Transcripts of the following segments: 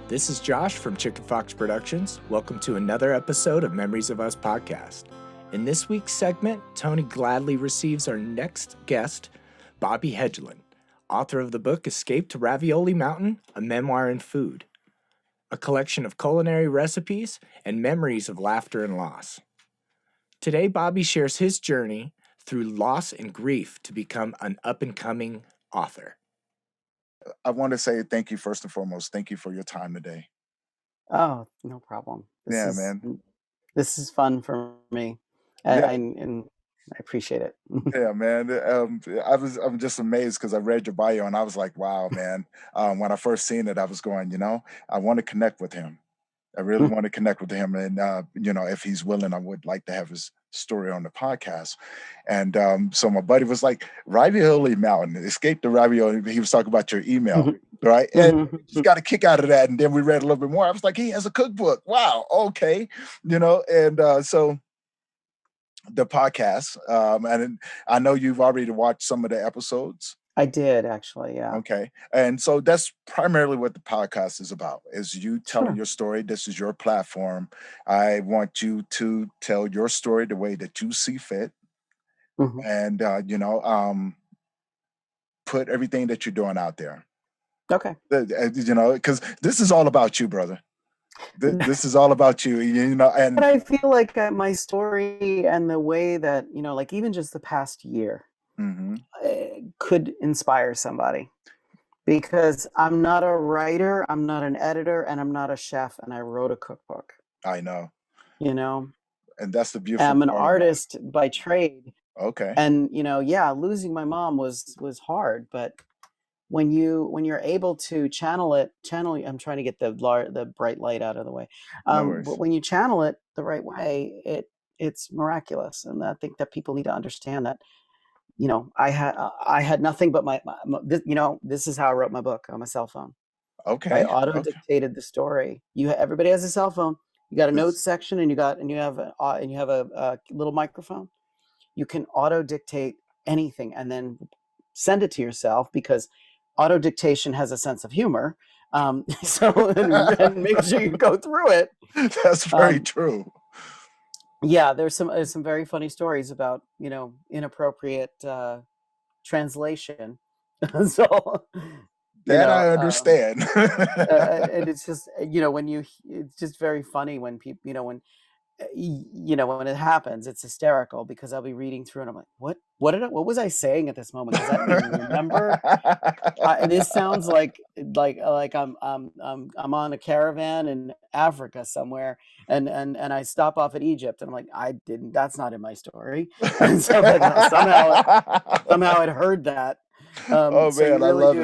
This is Josh from Chicken Fox Productions. Welcome to another episode of Memories of Us podcast. In this week's segment, Tony gladly receives our next guest, Bobby Hedglin, author of the book Escape to Ravioli Mountain, a memoir in food, a collection of culinary recipes and memories of laughter and loss. Today, Bobby shares his journey through loss and grief to become an up-and-coming author. I want to say thank you first and foremost. Thank you for your time today. Oh, no problem. Yeah, man. This is fun for me, Yeah, and I appreciate it. yeah, man. I'm just amazed because I read your bio and I was like, wow, man. When I first seen it, I was going, I want to connect with him. I really want to connect with him, and if he's willing, I would like to have his story on the podcast. And so my buddy was like, Ravioli Mountain, Escape the Ravioli. He was talking about your email, right? And we just got a kick out of that. And then we read a little bit more. I was like, he has a cookbook. Wow, okay, and so the podcast, and I know you've already watched some of the episodes. I did actually, yeah. Okay. And so that's primarily what the podcast is about, is you telling Sure. your story. This is your platform. I want you to tell your story the way that you see fit Mhm. and, put everything that you're doing out there, Okay. because this is all about you, brother. This is all about you, But and I feel like my story and the way that, like even just the past year mhm, could inspire somebody because I'm not a writer, I'm not an editor, and I'm not a chef, and I wrote a cookbook, I know. you know. And that's the beautiful I'm an part about it. artist by trade, Okay. and losing my mom was hard, but when you're able to channel I'm trying to get the bright light out of the way, No but worries. when you channel it the right way, it's miraculous. And I think that people need to understand that, I had nothing but this is how I wrote my book on my cell phone. I Okay. auto Okay. dictated the story. Everybody has a cell phone. You got a notes This, section, and you have a little microphone. You can auto dictate anything and then send it to yourself, because auto dictation has a sense of humor. So and make sure you go through it. that's very Um, true. yeah, there's some very funny stories about inappropriate translation. So you That know I um, understand. and it's just it's just very funny when people when it happens. It's hysterical because I'll be reading through and I'm like, what was I saying at this moment? Because I don't even remember. This sounds like I'm on a caravan in Africa somewhere, and I stop off at Egypt, and I'm like, I didn't. That's not in my story. And so, but somehow I'd heard that. Oh So man, I love it.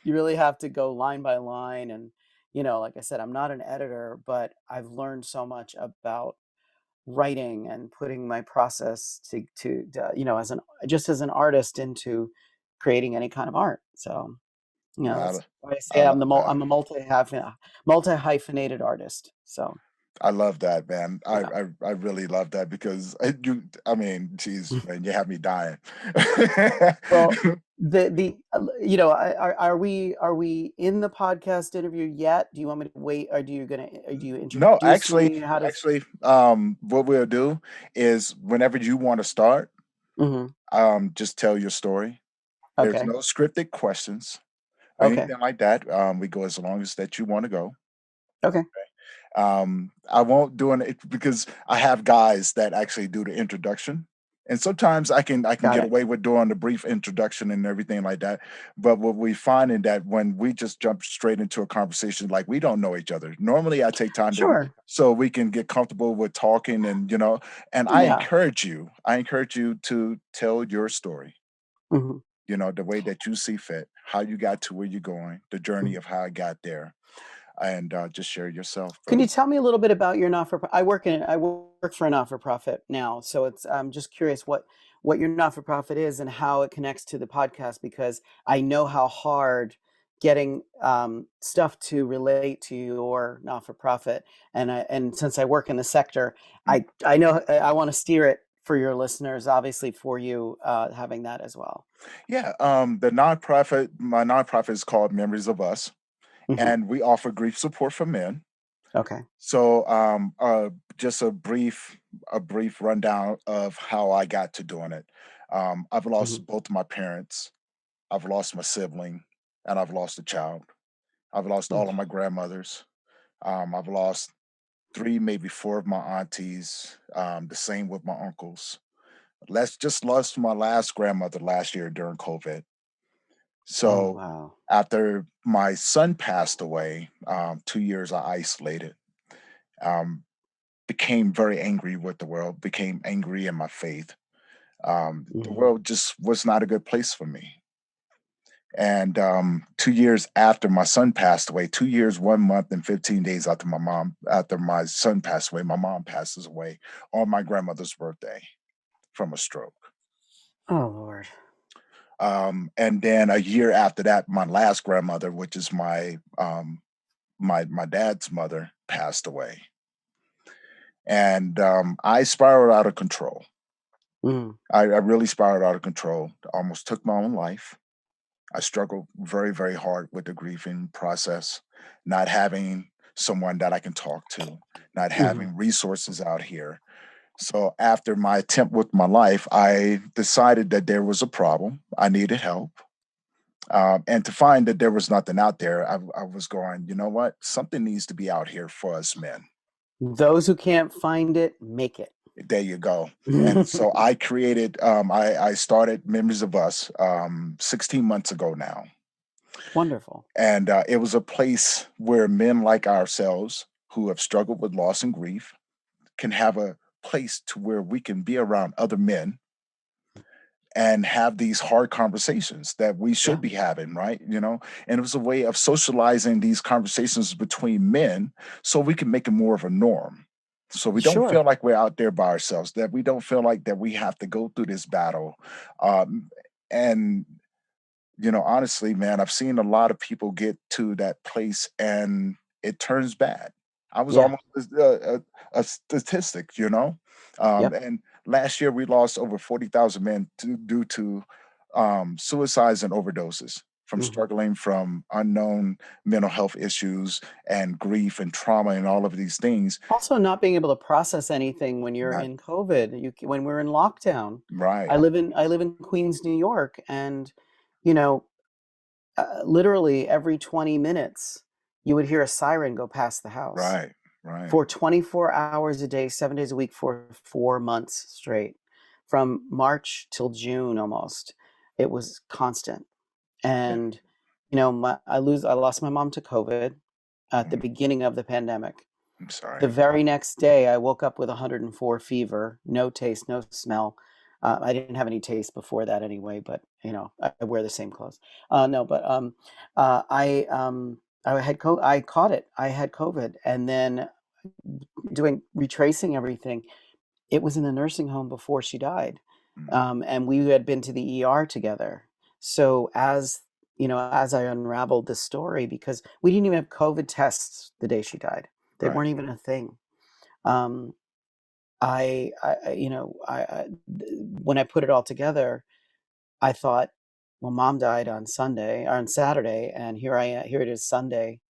you really have to go line by line, and like I said, I'm not an editor, but I've learned so much about writing and putting my process as an artist into creating any kind of art. So I, that's why I I say love that. I'm a multi hyphenated artist. So I love that, man. I yeah. I, I really love that because geez, man, you have me dying. Well, the are we in the podcast interview yet? Do you want me to wait, or do you No, introduce me? How does? what we'll do is whenever you want to start, Mhm. just tell your story. There's Okay. no scripted questions or Okay. anything like that. We go as long as that you want to go. Okay. I won't do it because I have guys that actually do the introduction. And sometimes I can Got get it. away with doing the brief introduction and everything like that. But what we find in that when we just jump straight into a conversation, like we don't know each other. Normally I take time to Sure. so we can get comfortable with talking and Yeah. I encourage you to tell your story, Mhm. the way that you see fit, how you got to where you're going, the journey Mhm. of how I got there, and just share yourself, Can brother. you tell me a little bit about your not for? I work for a not for profit now, so I'm just curious what your not for profit is and how it connects to the podcast, because I know how hard getting stuff to relate to your not for profit, and since I work in the sector, I know I want to steer it for your listeners, obviously for you having that as well. Yeah, my nonprofit is called Memories of Us, Hmm. and we offer grief support for men. Okay. So, just a brief rundown of how I got to doing it. I've Hmm. lost both my parents. I've lost my sibling, and I've lost a child. I've lost all of my grandmothers. I've lost three, maybe four of my aunties. The same with my uncles. Let's just lost my last grandmother last year during COVID. Oh, So wow. after my son passed away, 2 years I isolated. Um, Became very angry with the world. Became angry in my faith. The Hmm. world just was not a good place for me. And 2 years after my son passed away, 2 years, 1 month, and 15 days after my son passed away, my mom passes away on my grandmother's birthday from a stroke. Oh, Lord. And then a year after that, my last grandmother, which is my dad's mother, passed away, and I spiraled out of control. Mm. I really spiraled out of control. Almost took my own life. I struggled very, very hard with the grieving process, not having someone that I can talk to, not Hmm. having resources out here. So after my attempt with my life, I decided that there was a problem. I needed help. And to find that there was nothing out there, I was going, you know what? Something needs to be out here for us men. Those who can't find it, make it. There you go. And so I created, I started Memories of Us 16 months ago now. Wonderful. And it was a place where men like ourselves who have struggled with loss and grief can have a place to where we can be around other men and have these hard conversations that we should Yeah, be having, right? And it was a way of socializing these conversations between men so we can make it more of a norm. So we don't feel sure. like we're out there by ourselves, that we don't feel like that we have to go through this battle. Um, and honestly, man, I've seen a lot of people get to that place and it turns bad. I was Yeah. almost a statistic, Yep. and last year we lost over 40,000 men due to suicides and overdoses from Hmm. struggling from unknown mental health issues and grief and trauma and all of these things. Also, not being able to process anything when you're Not in COVID, when we're in lockdown. right, I live in Queens, New York, and you know, literally every 20 minutes, you would hear a siren go past the house right, right, for 24 hours a day, 7 days a week for 4 months straight, from March till June almost. It was constant. yeah, And I lost my mom to COVID at the mm, beginning of the pandemic. I'm sorry. The very next day, I woke up with 104 fever, no taste, no smell. I didn't have any taste before that anyway, but I wear the same clothes. No, but I caught it. I had COVID, and then doing retracing everything, it was in the nursing home before she died, Mm, and we had been to the ER together. So as I unraveled the story, because we didn't even have COVID tests the day she died, they right, weren't even a thing. Um, when I put it all together, I thought, well, mom died on Sunday or on Saturday, and here I am. Here it is Sunday,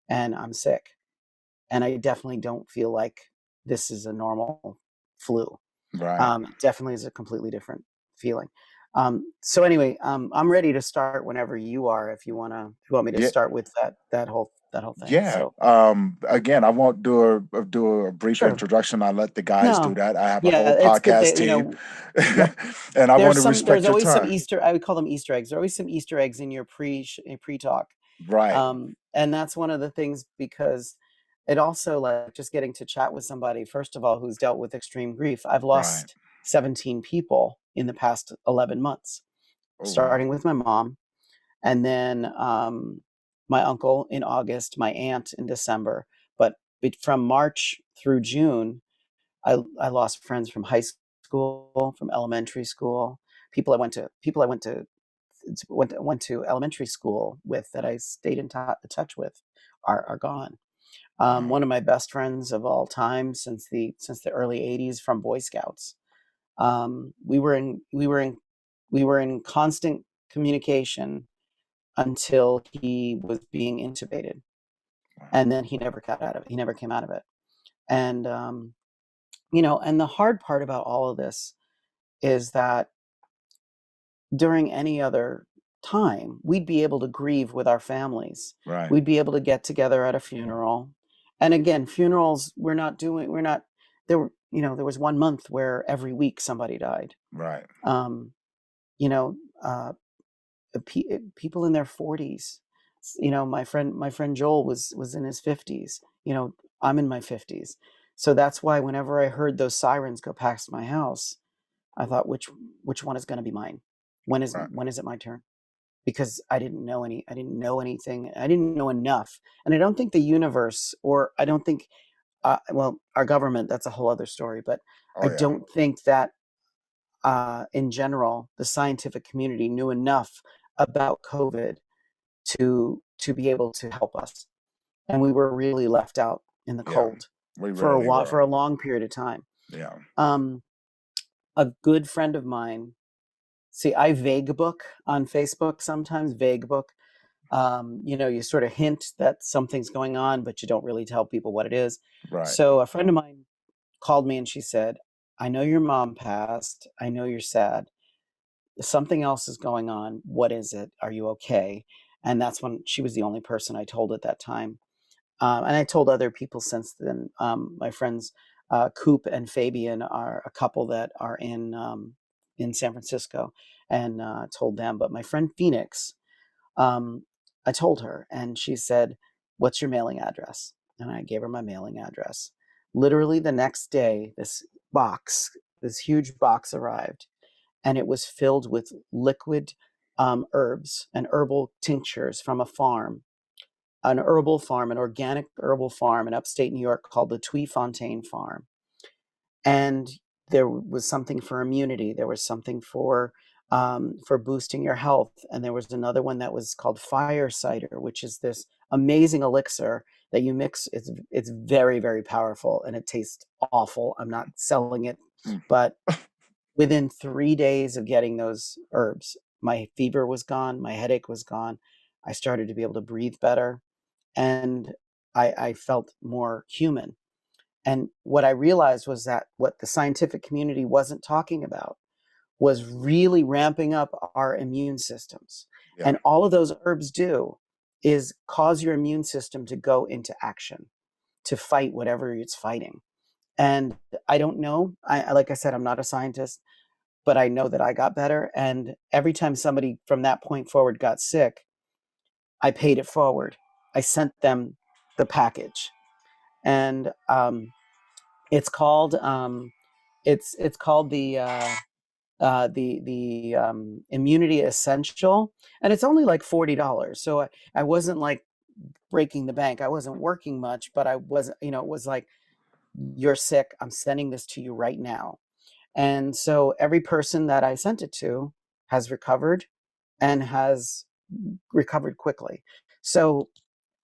and I'm sick, and I definitely don't feel like this is a normal flu. right. It definitely is a completely different feeling. So anyway, I'm ready to start whenever you are. If you want me to Yeah, start with that whole thing. yeah. So Again, I won't do a brief sure. introduction. I let the guys do No. that. I have a Yeah, whole it's good podcast that team, yep. and I want to There's respect your always some time. Easter. I would call them Easter eggs. There are always some Easter eggs in your pre talk, Right, and that's one of the things, because it also, like, just getting to chat with somebody, first of all, who's dealt with extreme grief. I've right. lost 17 people in the past 11 months, Oh wow. starting with my mom, and then my uncle in August, my aunt in December. But from March through June, I lost friends from high school, from elementary school, people I went to elementary school with, that I stayed in touch with, are gone. Wow. One of my best friends of all time since the early '80s, from Boy Scouts. We were in constant communication until he was being intubated, and then he never got out of it. He never came out of it. And and the hard part about all of this is that during any other time, we'd be able to grieve with our families. Right. We'd be able to get together at a funeral. And again, funerals, we're not, there was 1 month where every week somebody died. Right. Um, you know, uh, people in their 40s. My friend Joel was in his 50s. I'm in my 50s. So that's why whenever I heard those sirens go past my house, I thought, which one is going to be mine? When is it my turn? Because I didn't know anything. I didn't know enough. And I don't think the universe, or I don't think our government, that's a whole other story, but Oh I yeah. don't think that in general the scientific community knew enough about COVID to be able to help us. And we were really left out in the Yeah. cold We for a really while, for were. a long period of time. Yeah. A good friend of mine, see, I vague book on Facebook sometimes, vague book. You sort of hint that something's going on, but you don't really tell people what it is. Right. So a friend of mine called me and she said, I know your mom passed. I know you're sad. Something else is going on. What is it? Are you okay? And that's when she was the only person I told at that time. And I told other people since then. My friends Coop and Fabian are a couple that are in San Francisco, and told them. But my friend Phoenix, I told her, and she said, "What's your mailing address?" And I gave her my mailing address. Literally the next day, this huge box arrived, and it was filled with liquid herbs and herbal tinctures from an herbal farm, an organic herbal farm in upstate New York called the Tweefontein Farm. And there was something for immunity. There was something for boosting your health. And there was another one that was called fire cider, which is this amazing elixir that you mix. It's very, very powerful, and it tastes awful. I'm not selling it, but within 3 days of getting those herbs, my fever was gone, my headache was gone. I started to be able to breathe better, and I felt more human. And what I realized was that what the scientific community wasn't talking about was really ramping up our immune systems. Yeah. And all of those herbs do is cause your immune system to go into action, to fight whatever it's fighting. And I don't know, like I said, I'm not a scientist, but I know that I got better. And every time somebody from that point forward got sick, I paid it forward. I sent them the package. And it's called it's called the Immunity Essential, and it's only like $40. So I wasn't like breaking the bank. I wasn't working much, but I wasn't, it was like, you're sick, I'm sending this to you right now. And so every person that I sent it to has recovered, and has recovered quickly. So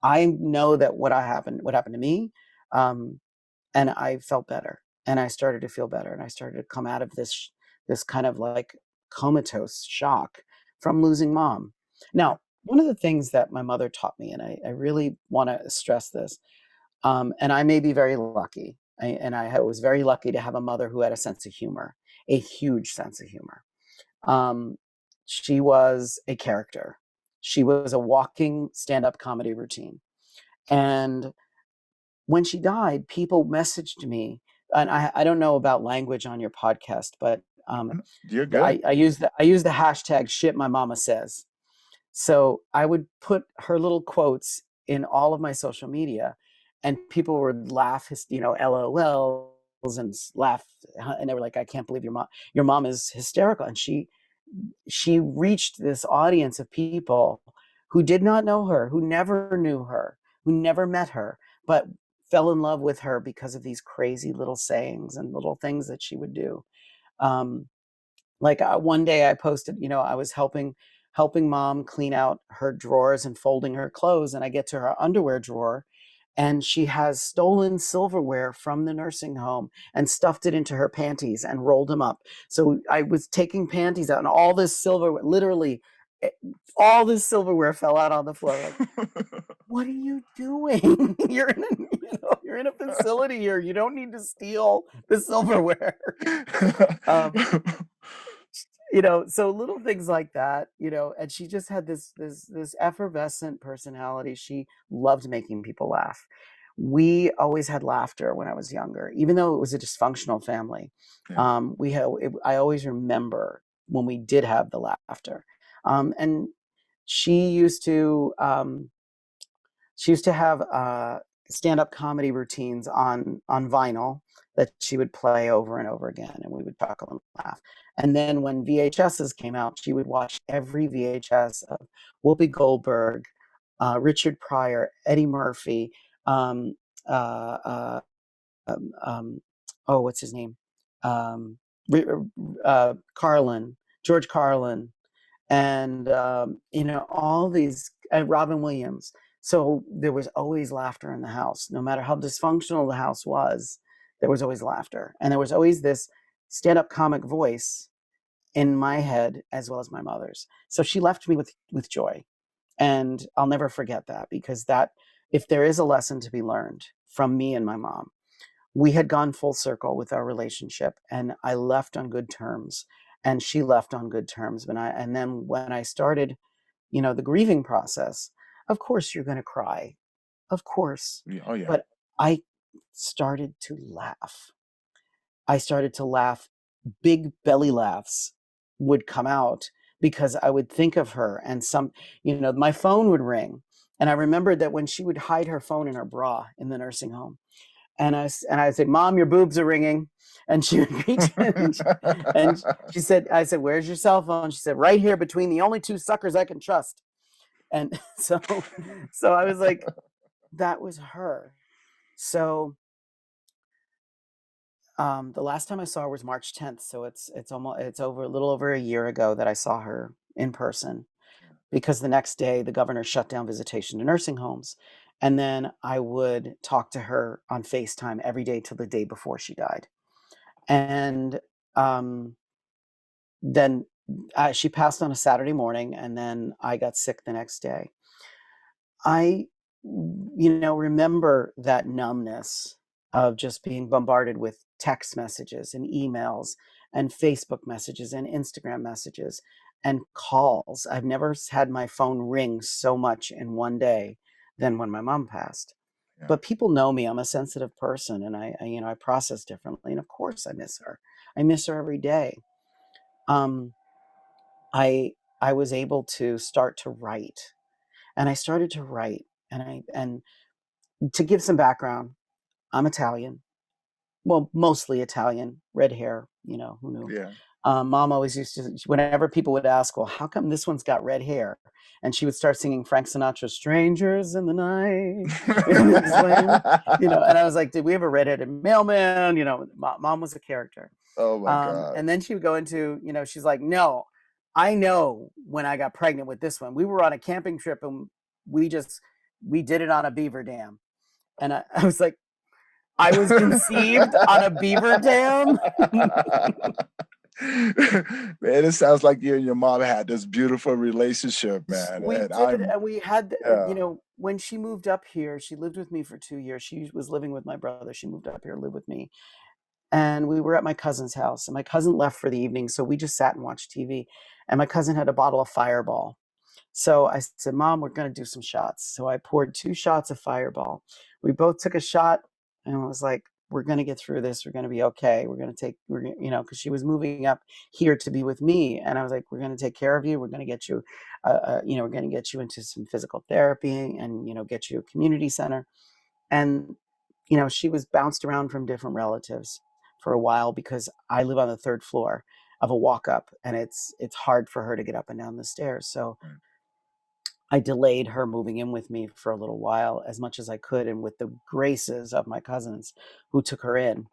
I know that what happened to me, and I felt better, and I started to feel better, and I started to come out of this kind of like comatose shock from losing mom. Now, one of the things that my mother taught me, and I really want to stress this, and I may be very lucky, was very lucky to have a mother who had a sense of humor, a huge sense of humor. Um, she was a character. She was a walking stand-up comedy routine. And when she died, people messaged me, and I don't know about language on your podcast, but You're good. I use the hashtag shit my mama says. So I would put her little quotes in all of my social media, and people would laugh, LOLs, and laugh, and they were like, "I can't believe your mom is hysterical." And she reached this audience of people who did not know her, who never knew her, who never met her, but fell in love with her because of these crazy little sayings and little things that she would do. Like one day I posted, I was helping mom clean out her drawers and folding her clothes, and I get to her underwear drawer, and she has stolen silverware from the nursing home and stuffed it into her panties and rolled them up. So I was taking panties out, and all this silverware, literally all this silverware fell out on the floor. Like, what are you doing? You're in a facility here. You don't need to steal the silverware. So little things like that, and she just had this effervescent personality. She loved making people laugh. We always had laughter when I was younger, even though it was a dysfunctional family. Yeah. I always remember when we did have the laughter. And she used to have stand-up comedy routines on vinyl that she would play over and over again, and we would chuckle and laugh. And then when VHSs came out, she would watch every VHS of Whoopi Goldberg, Richard Pryor, Eddie Murphy, um, uh, uh, what's his name? Carlin, George Carlin, and all these, Robin Williams. So there was always laughter in the house. No matter how dysfunctional the house was, there was always laughter, and there was always this stand-up comic voice in my head as well as my mother's. So she left me with joy, and I'll never forget that, because that, if there is a lesson to be learned from me and my mom, we had gone full circle with our relationship, and I left on good terms, and she left on good terms. And then when I started, the grieving process, of course you're going to cry, of course, Oh yeah. but I started to laugh. Big belly laughs would come out, because I would think of her, and my phone would ring. And I remembered that when she would hide her phone in her bra in the nursing home, and I said, "Mom, your boobs are ringing." And she would reach in, and I said, "Where's your cell phone?" She said, "Right here, between the only two suckers I can trust." And so I was like, that was her. So the last time I saw her was March 10th. So it's over a little over a year ago that I saw her in person, because the next day the governor shut down visitation to nursing homes. And then I would talk to her on FaceTime every day till the day before she died. And then she passed on a Saturday morning, and then I got sick the next day. I, remember that numbness of just being bombarded with text messages and emails and Facebook messages and Instagram messages and calls. I've never had my phone ring so much in one day than when my mom passed. Yeah. But people know me. I'm a sensitive person, and I process differently. And of course I miss her. I miss her every day. I was able to start to write, and I started to write, and to give some background, I'm Italian. Well, mostly Italian, red hair, who knew? Yeah. Mom always used to, whenever people would ask, "Well, how come this one's got red hair?" And she would start singing Frank Sinatra, "Strangers in the Night," in this land, and I was like, "Did we have a redheaded mailman?" Mom was a character. Oh my God. And then she would go into, she's like, "No, I know when I got pregnant with this one. We were on a camping trip, and we did it on a beaver dam." And I was like, I was conceived on a beaver dam? Man, it sounds like you and your mom had this beautiful relationship, man. We And did, I'm and we had, yeah. when she moved up here, she lived with me for 2 years. She was living with my brother. She moved up here to live with me. And we were at my cousin's house, and my cousin left for the evening, so we just sat and watched TV. And my cousin had a bottle of Fireball. So I said, "Mom, we're going to do some shots." So I poured 2 shots of Fireball. We both took a shot, and I was like, "We're going to get through this. We're going to be okay. Because she was moving up here to be with me. And I was like, "We're going to take care of you. We're going to get you, we're going to get you into some physical therapy, and, get you a community center." And, she was bounced around from different relatives for a while, because I live on the 3rd floor of a walk up, and it's hard for her to get up and down the stairs. So Right. I delayed her moving in with me for a little while as much as I could, and with the graces of my cousins who took her in.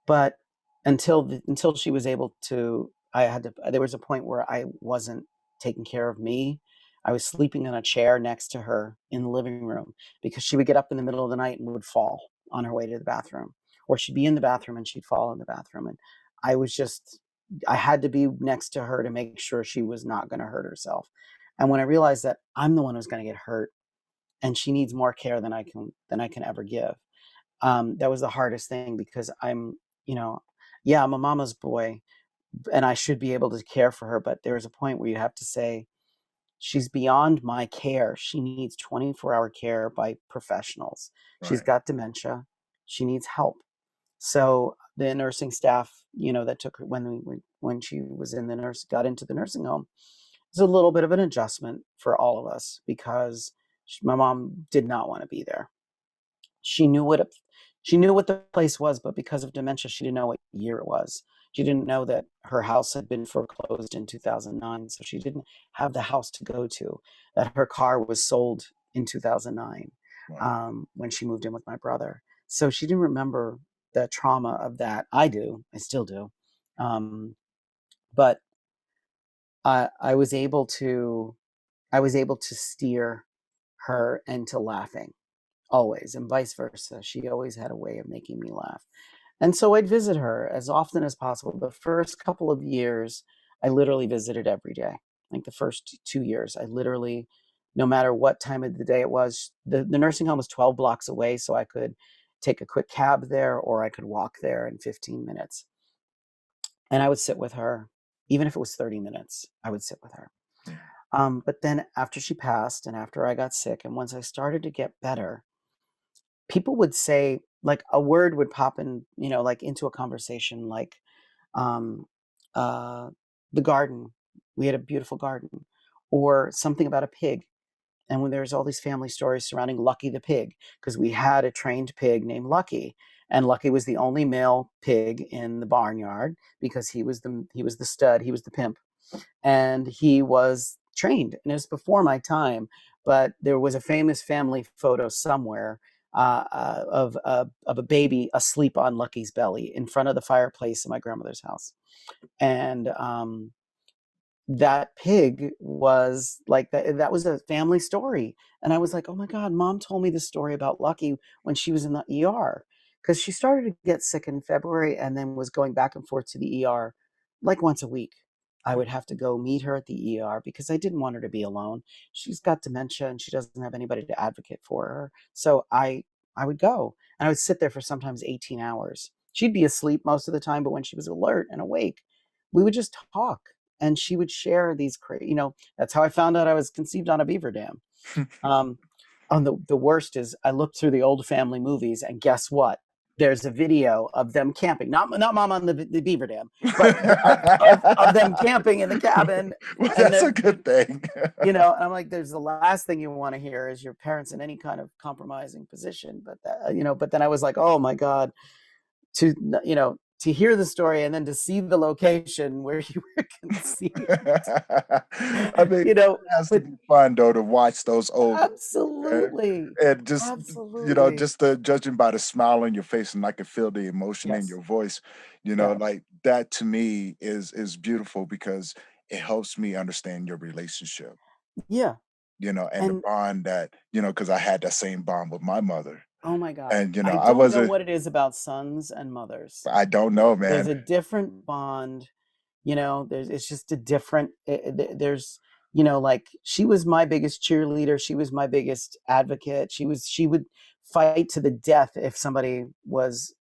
But until she was able to, there was a point where I wasn't taking care of me. I was sleeping in a chair next to her in the living room, because she would get up in the middle of the night and would fall on her way to the bathroom, or she'd be in the bathroom and she'd fall in the bathroom. And I was just I had to be next to her to make sure she was not going to hurt herself. And when I realized that I'm the one who's going to get hurt and she needs more care than I can ever give, that was the hardest thing, because I'm a mama's boy and I should be able to care for her. But there's a point where you have to say, she's beyond my care. She needs 24-hour care by professionals. She's Right. got dementia. She needs help. So the nursing staff, that took her when she was got into the nursing home, it was a little bit of an adjustment for all of us, because my mom did not want to be there. She knew what the place was, but because of dementia, she didn't know what year it was. She didn't know that her house had been foreclosed in 2009, so she didn't have the house to go to. That her car was sold in 2009, Wow. when she moved in with my brother. So she didn't remember the trauma of that. I do. I still do. But I was able to steer her into laughing always, and vice versa. She always had a way of making me laugh. And so I'd visit her as often as possible. The first couple of years, I literally visited every day. Like the first 2 years, I literally, no matter what time of the day it was, the nursing home was 12 blocks away, so I could take a quick cab there or I could walk there in 15 minutes. And I would sit with her. Even if it was 30 minutes, I would sit with her. Yeah. But then after she passed and after I got sick, and once I started to get better, people would say, like, a word would pop in, like into a conversation, like, um, uh, the garden. We had a beautiful garden, or something about a pig. And when there's all these family stories surrounding Lucky the pig, because we had a trained pig named Lucky, and Lucky was the only male pig in the barnyard, because he was the stud, he was the pimp, and he was trained. And it was before my time, but there was a famous family photo somewhere, of a baby asleep on Lucky's belly in front of the fireplace in my grandmother's house. And that pig was like that was a family story. And I was like, oh my God, Mom told me this story about Lucky when she was in the ER, because she started to get sick in February and then was going back and forth to the ER like once a week. I would have to go meet her at the ER because I didn't want her to be alone. She's got dementia and she doesn't have anybody to advocate for her. So I would go and I would sit there for sometimes 18 hours. She'd be asleep most of the time, but when she was alert and awake, we would just talk, and she would share these that's how I found out I was conceived on a beaver dam. um on the worst is, I looked through the old family movies, and guess what, there's a video of them camping, not Mom on the beaver dam, but of them camping in the cabin. Well, And that's a good thing. and I'm like, there's the last thing you want to hear is your parents in any kind of compromising position. But but then I was like, oh my God, to to hear the story and then to see the location where you were conceived. I mean, you know it has to but be fun though to watch those old and, absolutely, and just absolutely, just the judging by the smile on your face, and I can feel the emotion in yes, your voice. yeah, Like that to me is beautiful because it helps me understand your relationship. yeah. And the And bond that because I had that same bond with my mother, oh my God, and I I don't know wasn't. what it is about sons and mothers. I don't know, There's man. a different bond. It's just a different, there's, like, she was my biggest cheerleader. She was my biggest advocate. She would fight to the death if somebody was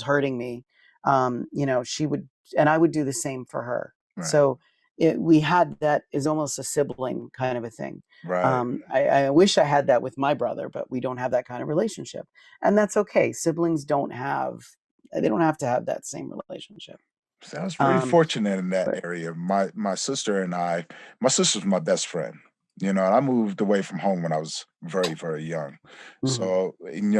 hurting me. She would, and I would do the same for her. Right, So we had that is almost a sibling kind of a thing. right. I wish I had that with my brother, but we don't have that kind of relationship, and that's okay. Siblings they don't have to have that same relationship. So I was very Um, fortunate in that but area. My sister and my sister's my best friend. And I moved away from home when I was very, very young. mhm, So, in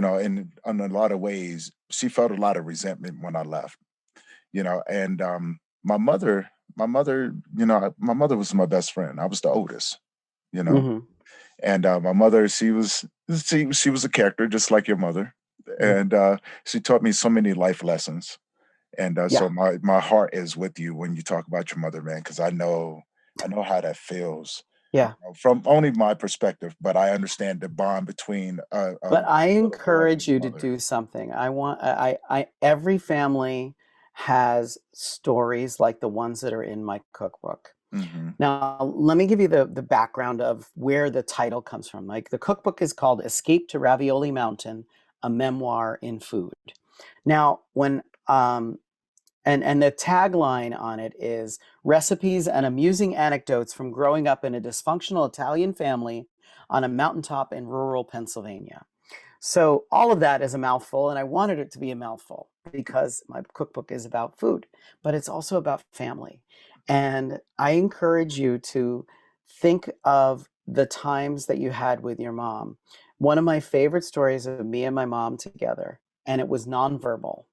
a lot of ways, she felt a lot of resentment when I left. And my mother was my best friend. I was the oldest, you know. mhm, And my mother, she was a character just like your mother. mhm. And she taught me so many life lessons. And Yeah, so my heart is with you when you talk about your mother, man, because I know how that feels yeah. from only my perspective, but I understand the bond between a But I little boy and encourage his you to mother. do something. I want I every family has stories like the ones that are in my cookbook. Mm-hmm. Now, let me give you the background of where the title comes from. Like, the cookbook is called Escape to Ravioli Mountain, a memoir in food. Now, when and the tagline on it is recipes and amusing anecdotes from growing up in a dysfunctional Italian family on a mountaintop in rural Pennsylvania. So all of that is a mouthful, and I wanted it to be a mouthful because my cookbook is about food, but it's also about family. And I encourage you to think of the times that you had with your mom. One of my favorite stories of me and my mom together, and it was nonverbal.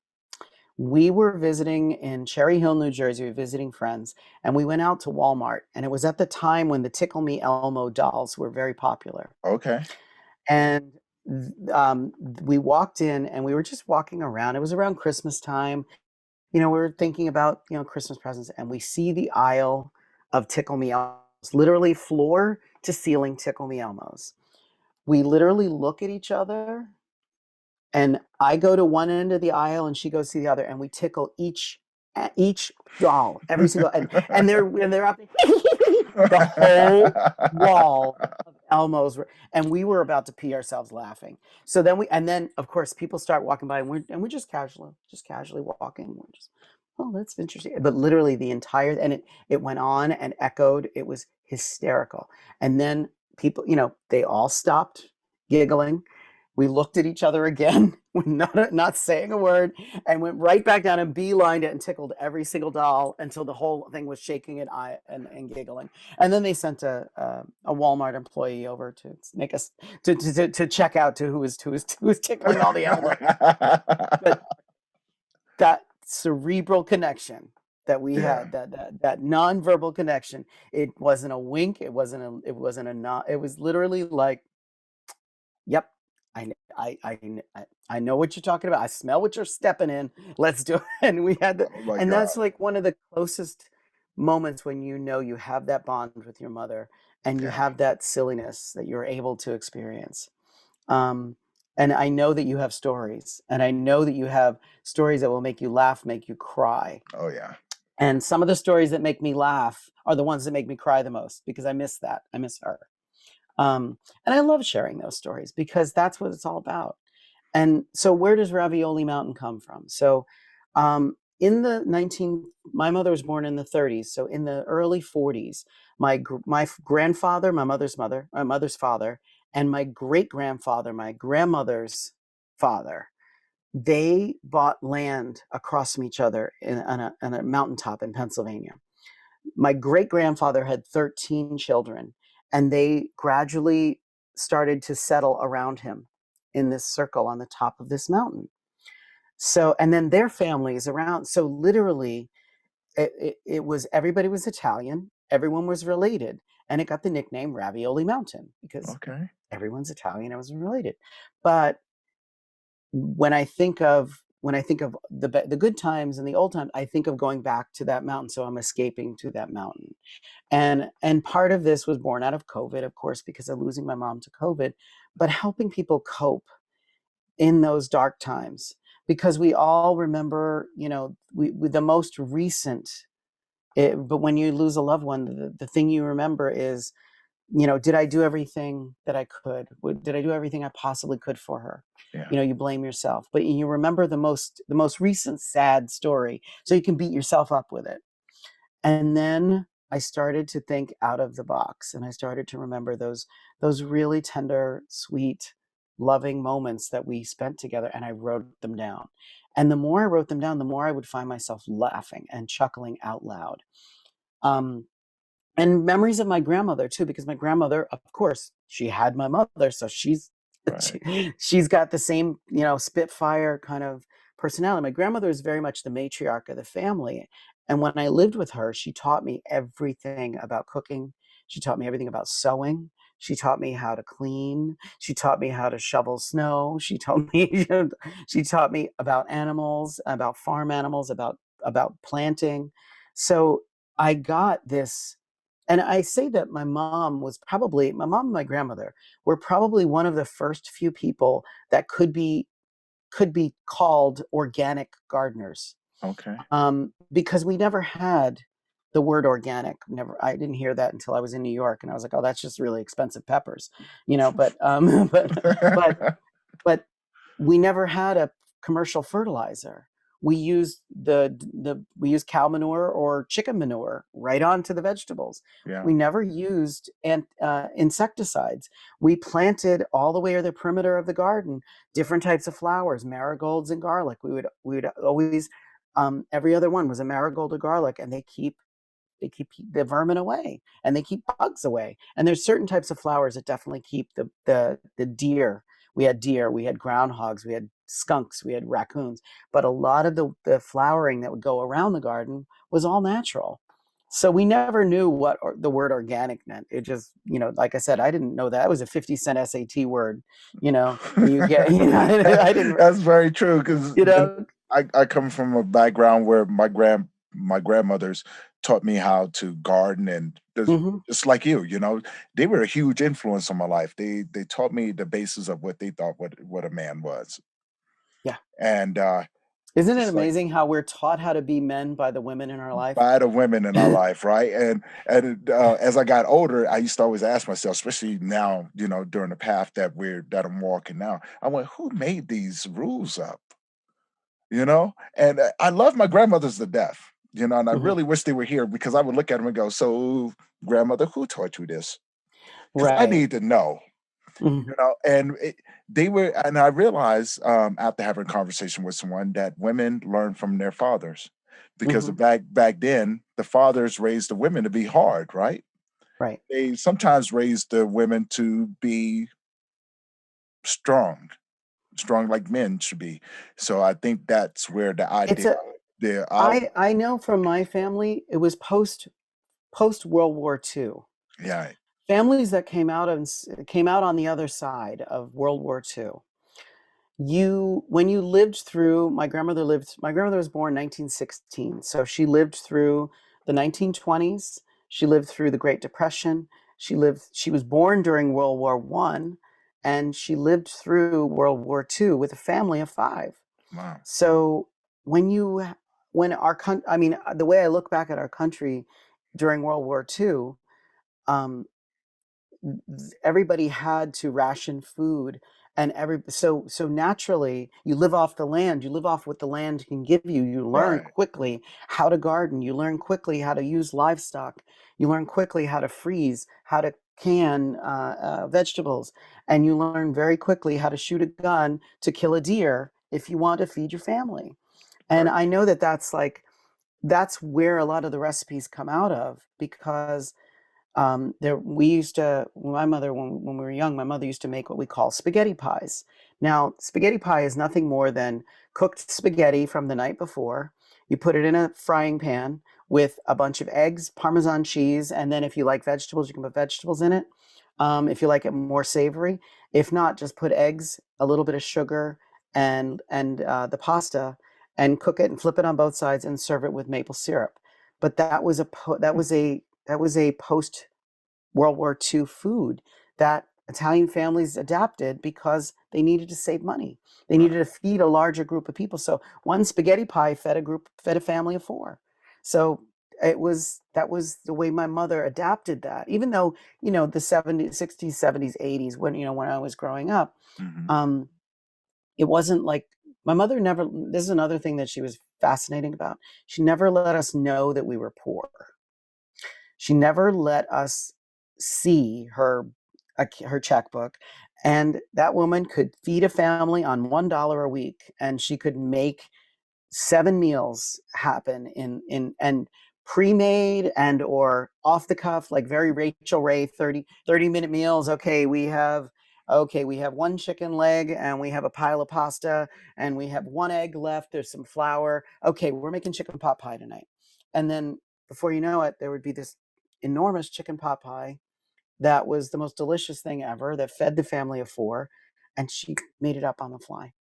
We were visiting in Cherry Hill, New Jersey, we were visiting friends, and we went out to Walmart. And it was at the time when the Tickle Me Elmo dolls were very popular. Okay. And we walked in and we were just walking around. It was around Christmas time. We were thinking about, Christmas presents, and we see the aisle of Tickle Me Elmos, literally floor to ceiling Tickle Me Elmos. We literally look at each other, and I go to one end of the aisle and she goes to the other, and we tickle each doll, every single, and they're up the whole wall of Elmos, and we were about to pee ourselves laughing. So then of course people start walking by, and we're just casually walking. We're just, oh, that's interesting. But literally the entire, and it went on and echoed. It was hysterical. And then people, they all stopped giggling. We looked at each other again, not saying a word, and went right back down and beelined it and tickled every single doll until the whole thing was shaking and giggling. And then they sent a Walmart employee over to make us to check out to who was tickling all the animals. But that cerebral connection that we had, that nonverbal connection, it wasn't a wink, it wasn't a nod, it was literally like, yep. I know what you're talking about. I smell what you're stepping in. Let's do it. And we had and that's like one of the closest moments when you have that bond with your mother, and you have that silliness that you're able to experience. And I know that you have stories, and I know that you have stories that will make you laugh, make you cry. Oh yeah. And some of the stories that make me laugh are the ones that make me cry the most, because I miss that. I miss her. And I love sharing those stories because that's what it's all about. And so where does Ravioli Mountain come from? So in the my mother was born in the 30s. So in the early 40s, my grandfather, my mother's father, and my great grandfather, my grandmother's father, they bought land across from each other on a mountaintop in Pennsylvania. My great grandfather had 13 children, and they gradually started to settle around him in this circle on the top of this mountain. So, and then their families around. So literally, it was, everybody was Italian, everyone was related, and it got the nickname Ravioli Mountain because everyone's Italian, it was related. But when I think of the good times and the old times, I think of going back to that mountain. So I'm escaping to that mountain. And part of this was born out of COVID, of course, because of losing my mom to COVID, but helping people cope in those dark times, because we all remember, the most recent, but when you lose a loved one, the thing you remember is, did I do everything that I could? Did I do everything I possibly could for her? Yeah. You blame yourself, but you remember the most recent sad story, so you can beat yourself up with it. And then I started to think out of the box, and I started to remember those really tender, sweet, loving moments that we spent together, and I wrote them down. And the more I wrote them down, the more I would find myself laughing and chuckling out loud. And memories of my grandmother too, because my grandmother, of course, she had my mother, so she's got the same, Spitfire kind of personality. My grandmother is very much the matriarch of the family, and when I lived with her, she taught me everything about cooking. She taught me everything about sewing. She taught me how to clean. She taught me how to shovel snow. She taught me about animals, about farm animals, about planting. So I got this. And I say that my mom and my grandmother were probably one of the first few people that could be called organic gardeners. Okay. Because we never had the word organic. I didn't hear that until I was in New York, and I was like, oh, that's just really expensive peppers, but but but we never had a commercial fertilizer. We used we used cow manure or chicken manure right onto the vegetables. Yeah. We never used insecticides. We planted all the way to the perimeter of the garden different types of flowers, marigolds and garlic. We would always every other one was a marigold or garlic, and they keep the vermin away, and they keep bugs away. And there's certain types of flowers that definitely keep the deer. We had deer, we had groundhogs, we had skunks, we had raccoons, but a lot of the flowering that would go around the garden was all natural. So we never knew what the word organic meant. It just, like I said, I didn't know that. It was a 50-cent SAT word, and you get, I didn't, That's very true, because you know, I come from a background where my grandmothers taught me how to garden, and mhm, just like you, they were a huge influence on my life. They taught me the basis of what they thought what a man was, yeah. and Isn't it it's like amazing how we're taught how to be men by the women in our life? by the women in our life, right? And as I got older, I used to always ask myself, especially now, during the path that I'm walking now, I went, who made these rules up? And I love my grandmothers to death, and I Mhm. really wish they were here, because I would look at them and go, so grandmother, who taught you this? Because I Right. need to know. Mhm. And they were, and I realized, after having a conversation with someone, that women learn from their fathers, because Mhm. back then the fathers raised the women to be hard, right? Right. They sometimes raised the women to be strong, strong like men should be. So I think that's where the It's idea, a the I know from my family, it was post World War II. yeah, Families that came out on the other side of World War II. When you lived through my grandmother was born 1916, so she lived through the 1920s. She lived through the Great Depression. She was born during World War One, and she lived through World War II with a family of five. wow, So when you when our country, I mean, the way I look back at our country during World War II, um, everybody had to ration food, and so naturally you live off the land, you live off what the land can give you. You learn right, quickly how to garden, you learn quickly how to use livestock, you learn quickly how to freeze, how to can vegetables, and you learn very quickly how to shoot a gun to kill a deer if you want to feed your family. And right, I know that that's where a lot of the recipes come out of, because we used to, my mother, when we were young, my mother used to make what we call spaghetti pies. Now, spaghetti pie is nothing more than cooked spaghetti from the night before. You put it in a frying pan with a bunch of eggs, Parmesan cheese, and then if you like vegetables, you can put vegetables in it. If you like it more savory. If not, just put eggs, a little bit of sugar, and the pasta, and cook it and flip it on both sides and serve it with maple syrup. But that was a post World War II food that Italian families adapted because they needed to save money. They right, needed to feed a larger group of people. So one spaghetti pie fed a family of four. So that was the way my mother adapted that. Even though, the 70s, 60s, 70s, 80s, when I was growing up, hmm um, it wasn't like my mother never, this is another thing that she was fascinating about. She never let us know that we were poor. She never let us see her checkbook, and that woman could feed a family on $1 a week, and she could make 7 meals happen in and pre-made and or off the cuff, like very Rachel Ray 30-minute meals. Okay, we have one chicken leg, and we have a pile of pasta, and we have one egg left, there's some flour. Okay, we're making chicken pot pie tonight. And then before you know it, there would be this enormous chicken pot pie that was the most delicious thing ever, that fed the family of four, and she made it up on the fly.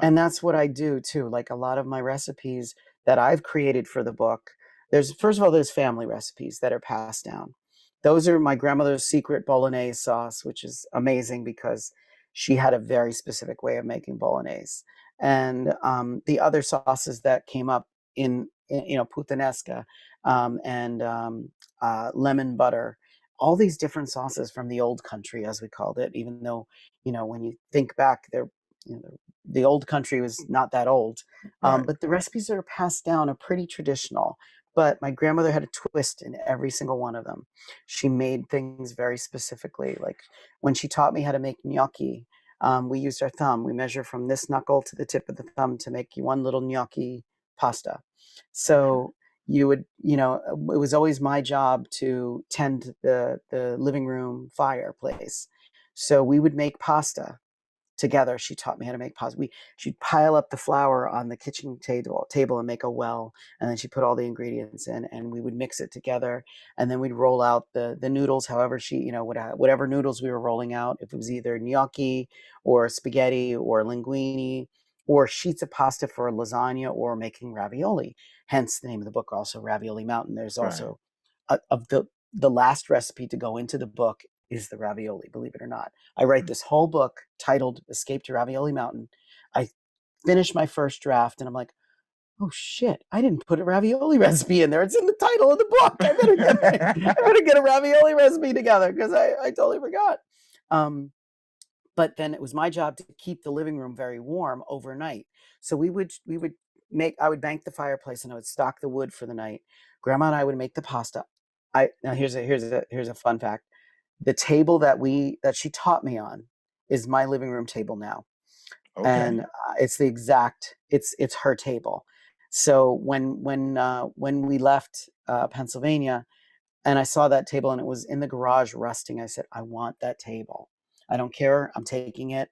And wow, that's what I do too. Like a lot of my recipes that I've created for the book, there's first of all, there's family recipes that are passed down. Those are my grandmother's secret bolognese sauce, which is amazing because she had a very specific way of making bolognese. And the other sauces that came up puttanesca, and lemon butter, all these different sauces from the old country, as we called it, even though, when you think back, the old country was not that old. Right. But the recipes that are passed down are pretty traditional. But my grandmother had a twist in every single one of them. She made things very specifically. Like when she taught me how to make gnocchi, we used our thumb. We measure from this knuckle to the tip of the thumb to make one little gnocchi pasta. Okay. So you would, it was always my job to tend the living room fireplace. So we would make pasta together. She taught me how to make pasta. She'd pile up the flour on the kitchen table and make a well, and then she put all the ingredients in, and we would mix it together, and then we'd roll out the noodles. However, she, whatever noodles we were rolling out, if it was either gnocchi or spaghetti or linguine or sheets of pasta for lasagna or making ravioli. Hence the name of the book, also Ravioli Mountain. There's Right. also of the last recipe to go into the book is the ravioli, believe it or not. I write this whole book titled Escape to Ravioli Mountain. I finish my first draft and I'm like, oh shit, I didn't put a ravioli recipe in there. It's in the title of the book. I better get a ravioli recipe together because I totally forgot. But then it was my job to keep the living room very warm overnight. So we would I would bank the fireplace and I would stock the wood for the night. Grandma and I would make the pasta. Now here's a fun fact. The table that she taught me on is my living room table now, Okay. and it's her table. So when we left Pennsylvania, and I saw that table and it was in the garage rusting, I said, I want that table. I don't care. I'm taking it.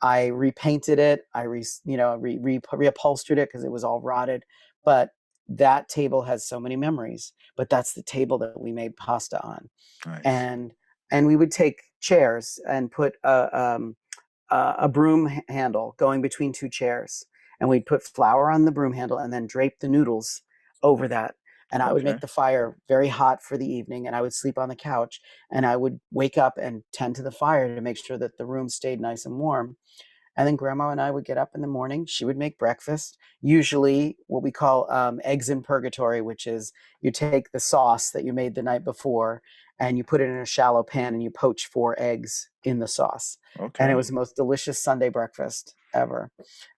I repainted it. I reupholstered it because it was all rotted. But that table has so many memories. But that's the table that we made pasta on, Nice. and we would take chairs and put a broom handle going between two chairs, and we'd put flour on the broom handle and then drape the noodles over that. And I would Okay. make the fire very hot for the evening, and I would sleep on the couch, and I would wake up and tend to the fire to make sure that the room stayed nice and warm. And then grandma and I would get up in the morning. She would make breakfast, usually what we call eggs in purgatory, which is you take the sauce that you made the night before and you put it in a shallow pan and you poach 4 eggs in the sauce. And it Okay. was the most delicious Sunday breakfast ever.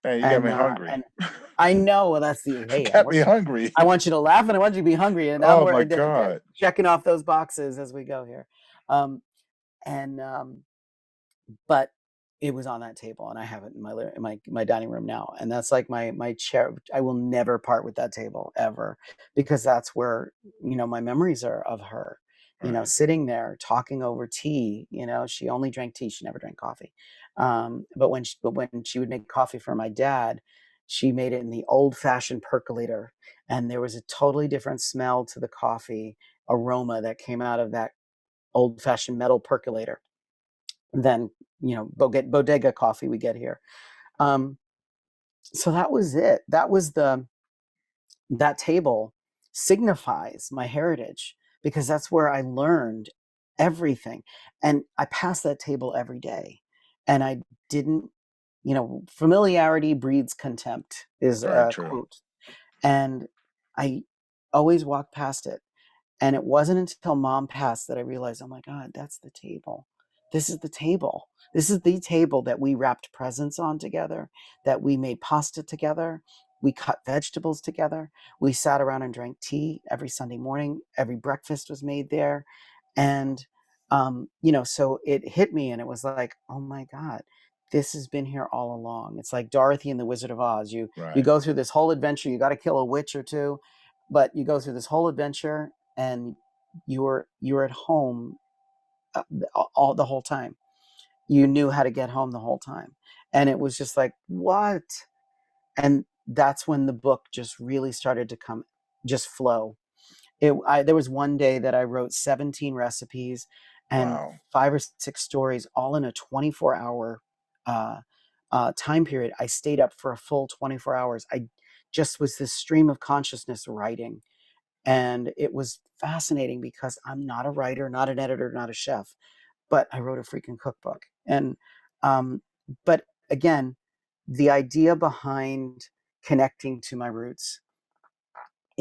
Man, you got me And hungry. I know, well, that's hey, Got me hungry. I want you to laugh and I want you to be hungry. And now Oh my we're God. checking off those boxes as we go here. Um, and but it was on that table and I have it in my dining room now, and that's like my chair. I will never part with that table ever, because that's where my memories are of her, Right. sitting there talking over tea. She only drank tea, she never drank coffee. But when she would make coffee for my dad, she made it in the old fashioned percolator, and there was a totally different smell to the coffee aroma that came out of that old fashioned metal percolator than bodega coffee we get here. Um, so that was it. That table signifies my heritage because that's where I learned everything, and I pass that table every day. And I didn't, familiarity breeds contempt is Very a true. quote, and I always walk past it. And it wasn't until mom passed that I realized, oh my God, that's the table. This is the table. This is the table that we wrapped presents on together, that we made pasta together. We cut vegetables together. We sat around and drank tea every Sunday morning. Every breakfast was made there. And, so it hit me and it was like, oh my God, this has been here all along. It's like Dorothy and the Wizard of Oz. You Right. go through this whole adventure. You got to kill a witch or two, but you go through this whole adventure and you're at home all the whole time. You knew how to get home the whole time, and it was just like, what? And that's when the book just really started to just flow. There was one day that I wrote 17 recipes and Wow. 5 or 6 stories, all in a 24-hour time period. I stayed up for a full 24 hours. I just was this stream of consciousness writing. And it was fascinating because I'm not a writer, not an editor, not a chef, but I wrote a freaking cookbook. And, but again, the idea behind connecting to my roots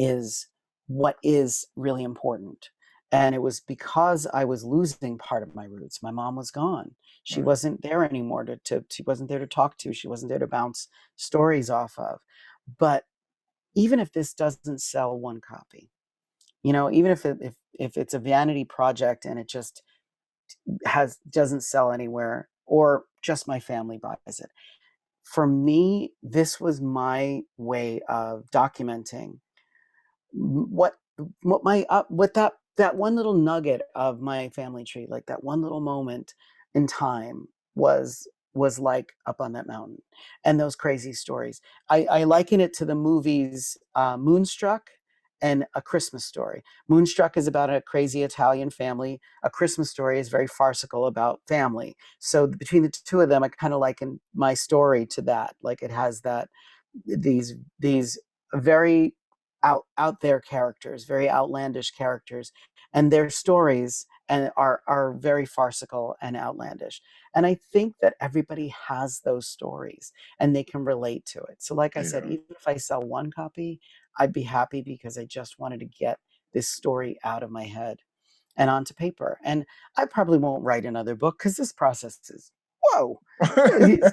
is what is really important. And it was because I was losing part of my roots. My mom was gone. She Right. wasn't there anymore she wasn't there to talk to. She wasn't there to bounce stories off of. But even if this doesn't sell one copy, even if it's a vanity project and it just doesn't sell anywhere, or just my family buys it, for me, this was my way of documenting what what that one little nugget of my family tree, like that one little moment in time, was like up on that mountain, and those crazy stories. I liken it to the movies Moonstruck and A Christmas Story. Moonstruck is about a crazy Italian family. A Christmas Story is very farcical about family. So between the two of them, I kind of liken my story to that. Like, it has these very out there characters, very outlandish characters, and their stories and are very farcical and outlandish. And I think that everybody has those stories and they can relate to it. So like I said, Yeah. even if I sell one copy, I'd be happy, because I just wanted to get this story out of my head and onto paper. And I probably won't write another book, because this process is, whoa, it's,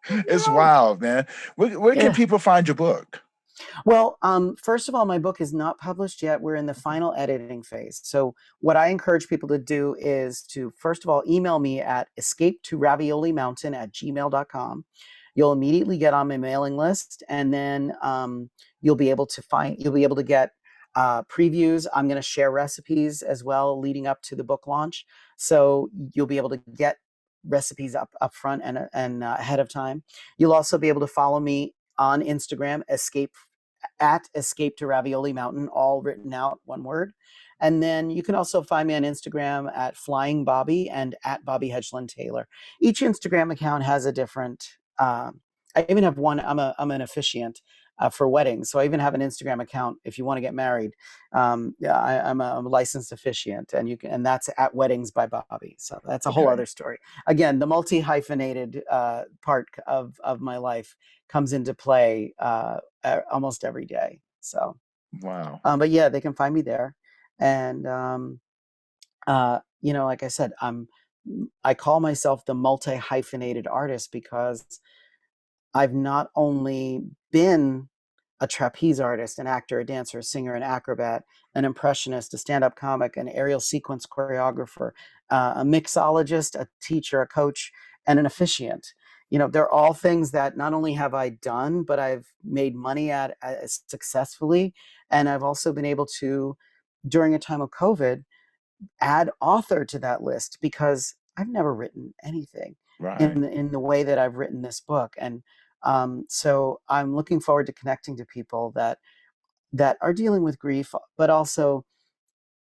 you It's know, wild, man. Where can yeah. people find your book? Well, first of all, my book is not published yet. We're in the final editing phase. So what I encourage people to do is to, first of all, email me at escape-to-ravioli-mountain@gmail.com. You'll immediately get on my mailing list, and then you'll be able to get previews. I'm going to share recipes as well leading up to the book launch. So you'll be able to get recipes up front and ahead of time. You'll also be able to follow me on Instagram, Escape to Ravioli Mountain, all written out, one word. And then you can also find me on Instagram at Flying Bobby and at Bobby Hedglin-Taylor. Each Instagram account has a different. I even have one. I'm an officiant for weddings, so I even have an Instagram account if you want to get married. Yeah, I'm a licensed officiant, and that's at Weddings by Bobby. So that's a whole Okay. other story. Again, the multi hyphenated part of my life comes into play almost every day. So, Wow. but yeah, they can find me there. And, like I said, I call myself the multi hyphenated artist, because I've not only been a trapeze artist, an actor, a dancer, a singer, an acrobat, an impressionist, a stand-up comic, an aerial sequence choreographer, a mixologist, a teacher, a coach, and an officiant. They're all things that not only have I done, but I've made money at successfully. And I've also been able to, during a time of COVID, add author to that list, because I've never written anything Right. in the way that I've written this book. And so I'm looking forward to connecting to people that are dealing with grief, but also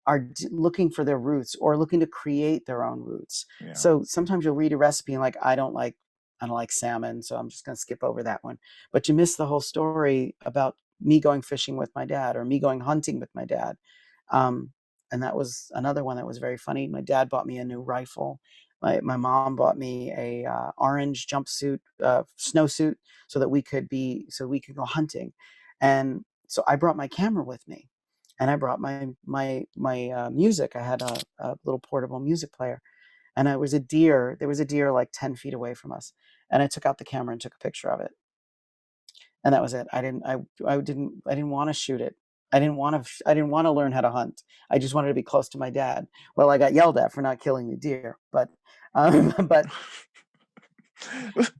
are looking for their roots, or looking to create their own roots. Yeah. So sometimes you'll read a recipe and, like, I don't like salmon, so I'm just going to skip over that one. But you miss the whole story about me going fishing with my dad, or me going hunting with my dad. Um, and that was another one that was very funny. My dad bought me a new rifle. My mom bought me a orange jumpsuit, snowsuit, so we could go hunting. And so I brought my camera with me, and I brought my music. I had a little portable music player, and there was a deer like 10 feet away from us, and I took out the camera and took a picture of it, and that was it. I didn't want to shoot it. I didn't want to learn how to hunt. I just wanted to be close to my dad. Well, I got yelled at for not killing the deer, but but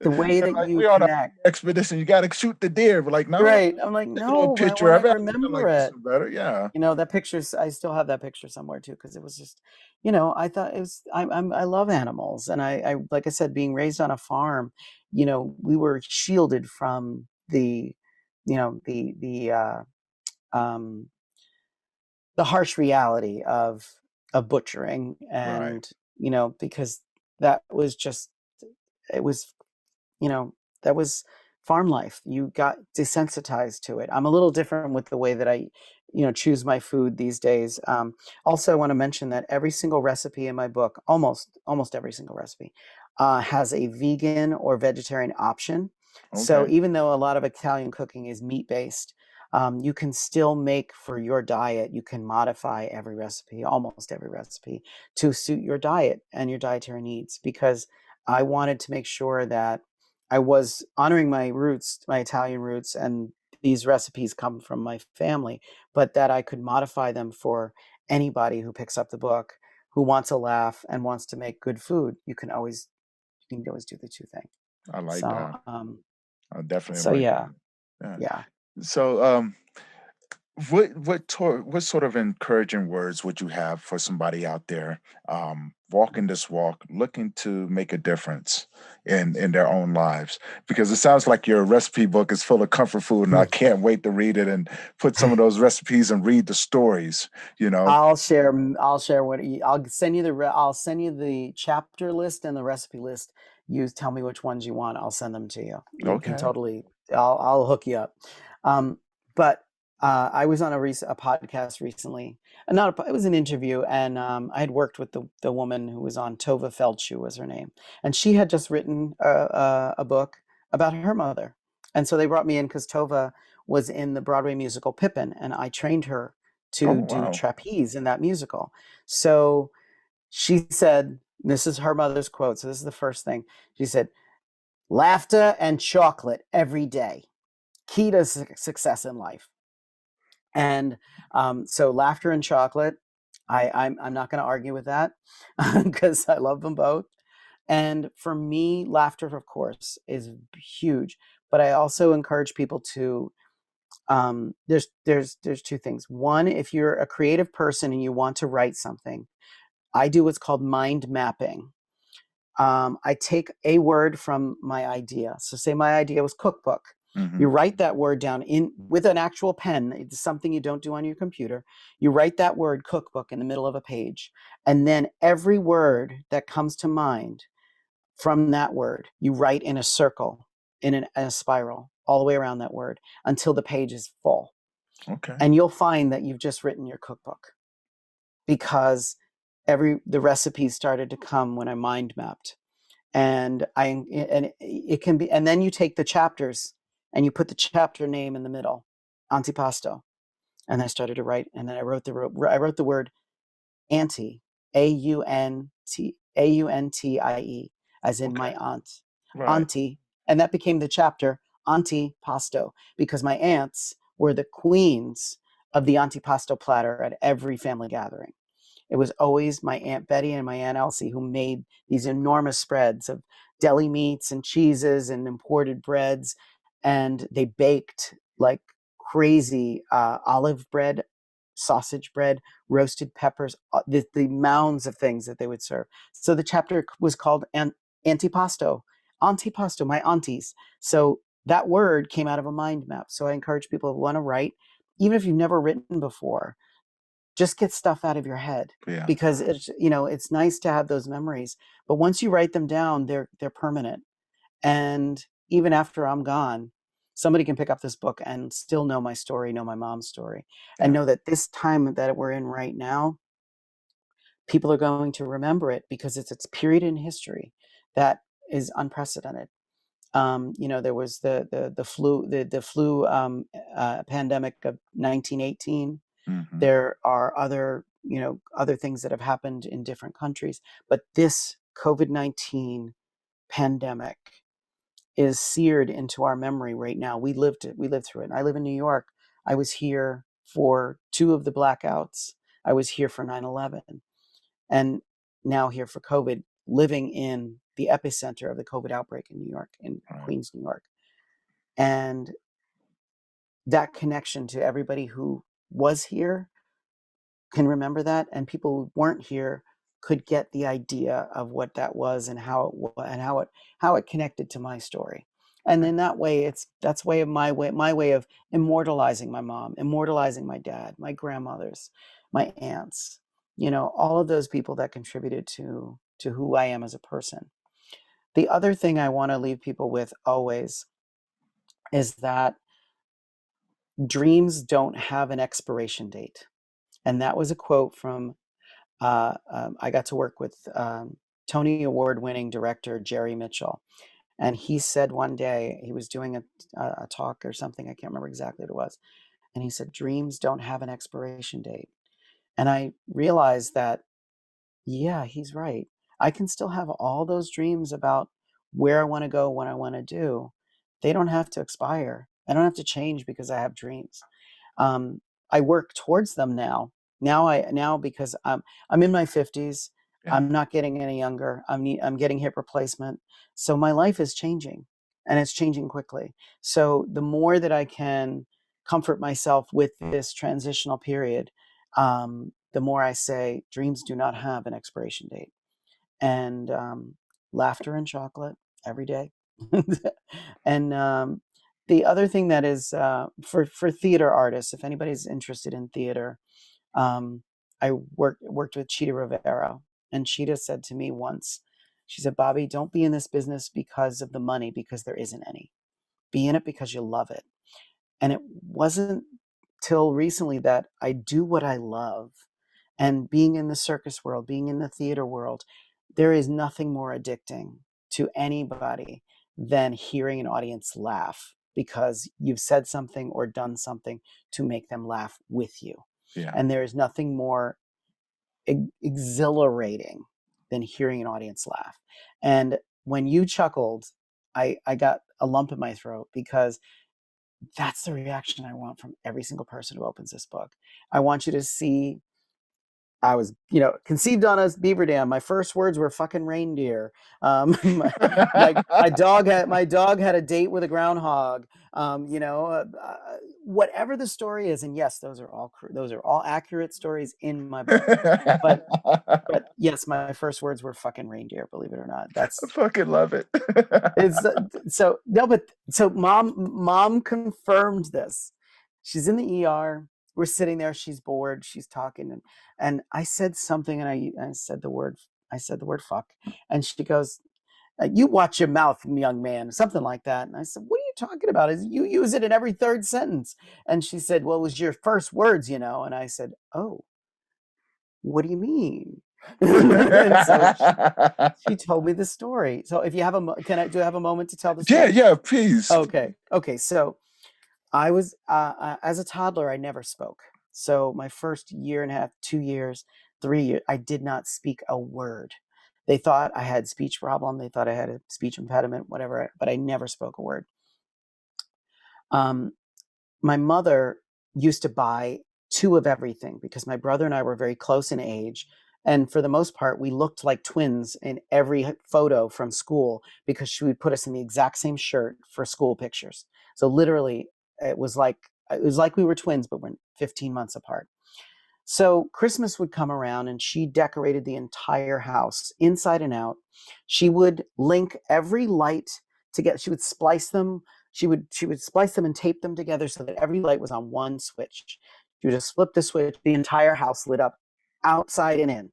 the way They're that like, you we on an connect. expedition. You got to shoot the deer. We're like, no, Right. I'm like, take a little no, I picture want of to it. I remember like this it. one better. Yeah. That picture's, I still have that picture somewhere too, because it was just, I thought it was, I love animals. And like I said, being raised on a farm, we were shielded from the um, the harsh reality of butchering. Right. And, because that was just, it was, you know, that was farm life. You got desensitized to it. I'm a little different with the way that I, choose my food these days. Also, I want to mention that every single recipe in my book, almost every single recipe, has a vegan or vegetarian option. So Okay. even though a lot of Italian cooking is meat based, You can still make for your diet. You can modify every recipe, almost every recipe, to suit your diet and your dietary needs, because I wanted to make sure that I was honoring my roots, my Italian roots, and these recipes come from my family, but that I could modify them for anybody who picks up the book, who wants a laugh and wants to make good food. You can always do the two thing. I like So that. I definitely so like yeah, that. Yeah. yeah. So, what sort of encouraging words would you have for somebody out there, walking this walk, looking to make a difference in their own lives? Because it sounds like your recipe book is full of comfort food, and I can't wait to read it and put some of those recipes and read the stories. You know. I'll share I'll send you I'll send you the chapter list and the recipe list. You tell me which ones you want. I'll send them to you. You can Okay. totally. I'll hook you up. But I was on a podcast recently. It was an interview, and I had worked with the woman who was on. Tova Feldshuh was her name, and she had just written a book about her mother. And so they brought me in because Tova was in the Broadway musical Pippin, and I trained her Oh to do wow. trapeze in that musical. So she said, this is her mother's quote. So this is the first thing. She said, laughter and chocolate every day, key to success in life. And so laughter and chocolate, I'm not going to argue with that because I love them both. And for me, laughter, of course, is huge. But I also encourage people to there's two things. One, if you're a creative person and you want to write something, I do what's called mind mapping. I take a word from my idea. So say my idea was cookbook. Hmm. You write that word down in with an actual pen. It's something you don't do on your computer. You write that word cookbook in the middle of a page. And then every word that comes to mind from that word, you write in a circle, in a spiral, all the way around that word until the page is full. Okay. And you'll find that you've just written your cookbook, because the recipes started to come when I mind mapped. And it can be, and then you take the chapters and you put the chapter name in the middle, antipasto. And I started to write, and then I wrote the word auntie, AUNTIE, as in my Okay. aunt, Right. auntie. And that became the chapter antipasto, because my aunts were the queens of the antipasto platter at every family gathering. It was always my Aunt Betty and my Aunt Elsie who made these enormous spreads of deli meats and cheeses and imported breads. And they baked like crazy olive bread, sausage bread, roasted peppers, the mounds of things that they would serve. So the chapter was called Antipasto, Antipasto, my aunties. So that word came out of a mind map. So I encourage people who want to write, even if you've never written before, just get stuff out of your head, Yeah. because it's nice to have those memories, but once you write them down, they're permanent. And even after I'm gone, somebody can pick up this book and still know my story, know my mom's story, and Yeah. know that this time that we're in right now, people are going to remember it because it's a period in history that is unprecedented. There was the flu pandemic of 1918. Hmm. There are other things that have happened in different countries, but this COVID-19 pandemic is seared into our memory right now. We lived through it. And I live in New York. I was here for two of the blackouts. I was here for 9/11, and now here for COVID, living in the epicenter of the COVID outbreak in New York, in Right. Queens, New York. And that connection to everybody who was here can remember that, and people who weren't here could get the idea of what that was and how it connected to my story. And in that way, that's way of my way of immortalizing my mom, immortalizing my dad, my grandmothers, my aunts, all of those people that contributed to who I am as a person. The other thing I want to leave people with always is that dreams don't have an expiration date. And that was a quote from I got to work with Tony Award winning director Jerry Mitchell. And he said one day he was doing a talk or something, I can't remember exactly what it was. And he said, dreams don't have an expiration date. And I realized that, yeah, he's right. I can still have all those dreams about where I want to go, what I want to do. They don't have to expire. I don't have to change because I have dreams. I work towards them now. Now because I'm in my 50s. Yeah. I'm not getting any younger. I'm getting hip replacement. So my life is changing, and it's changing quickly. So the more that I can comfort myself with this transitional period, the more I say dreams do not have an expiration date. And laughter and chocolate every day. And the other thing that is for theater artists, if anybody's interested in theater, I worked with Cheetah Rivera, and Cheetah said to me once, she said, Bobby, don't be in this business because of the money, because there isn't any. Be in it because you love it. And it wasn't till recently that I do what I love. And being in the circus world, being in the theater world, there is nothing more addicting to anybody than hearing an audience laugh because you've said something or done something to make them laugh with you. Yeah. And there is nothing more exhilarating than hearing an audience laugh. And when you chuckled, I got a lump in my throat because that's the reaction I want from every single person who opens this book. I want you to see, I was, conceived on a beaver dam. My first words were fucking reindeer. My dog had a date with a groundhog. Whatever the story is, and yes, those are all accurate stories in my book. But yes, my first words were fucking reindeer. Believe it or not, I fucking love it. So mom confirmed this. She's in the ER. We're sitting there. She's bored. She's talking, and I said something, and I said the word fuck, and she goes, "You watch your mouth, young man," something like that. And I said, "What are you talking about? You use it in every third sentence." And she said, "Well, it was your first words, And I said, "Oh, what do you mean?" And so she told me the story. So if you have do I have a moment to tell the story? Yeah, please. Okay. So I was, as a toddler, I never spoke. So my first year and a half, 2 years, 3 years, I did not speak a word. They thought I had speech problem. They thought I had a speech impediment, whatever, but I never spoke a word. My mother used to buy 2 of everything because my brother and I were very close in age. And for the most part, we looked like twins in every photo from school because she would put us in the exact same shirt for school pictures. So literally, it was like we were twins, but we're 15 months apart. So Christmas would come around and she decorated the entire house inside and out. She would link every light together. She would splice them. She would splice them and tape them together so that every light was on one switch. She would just flip the switch, the entire house lit up outside and in.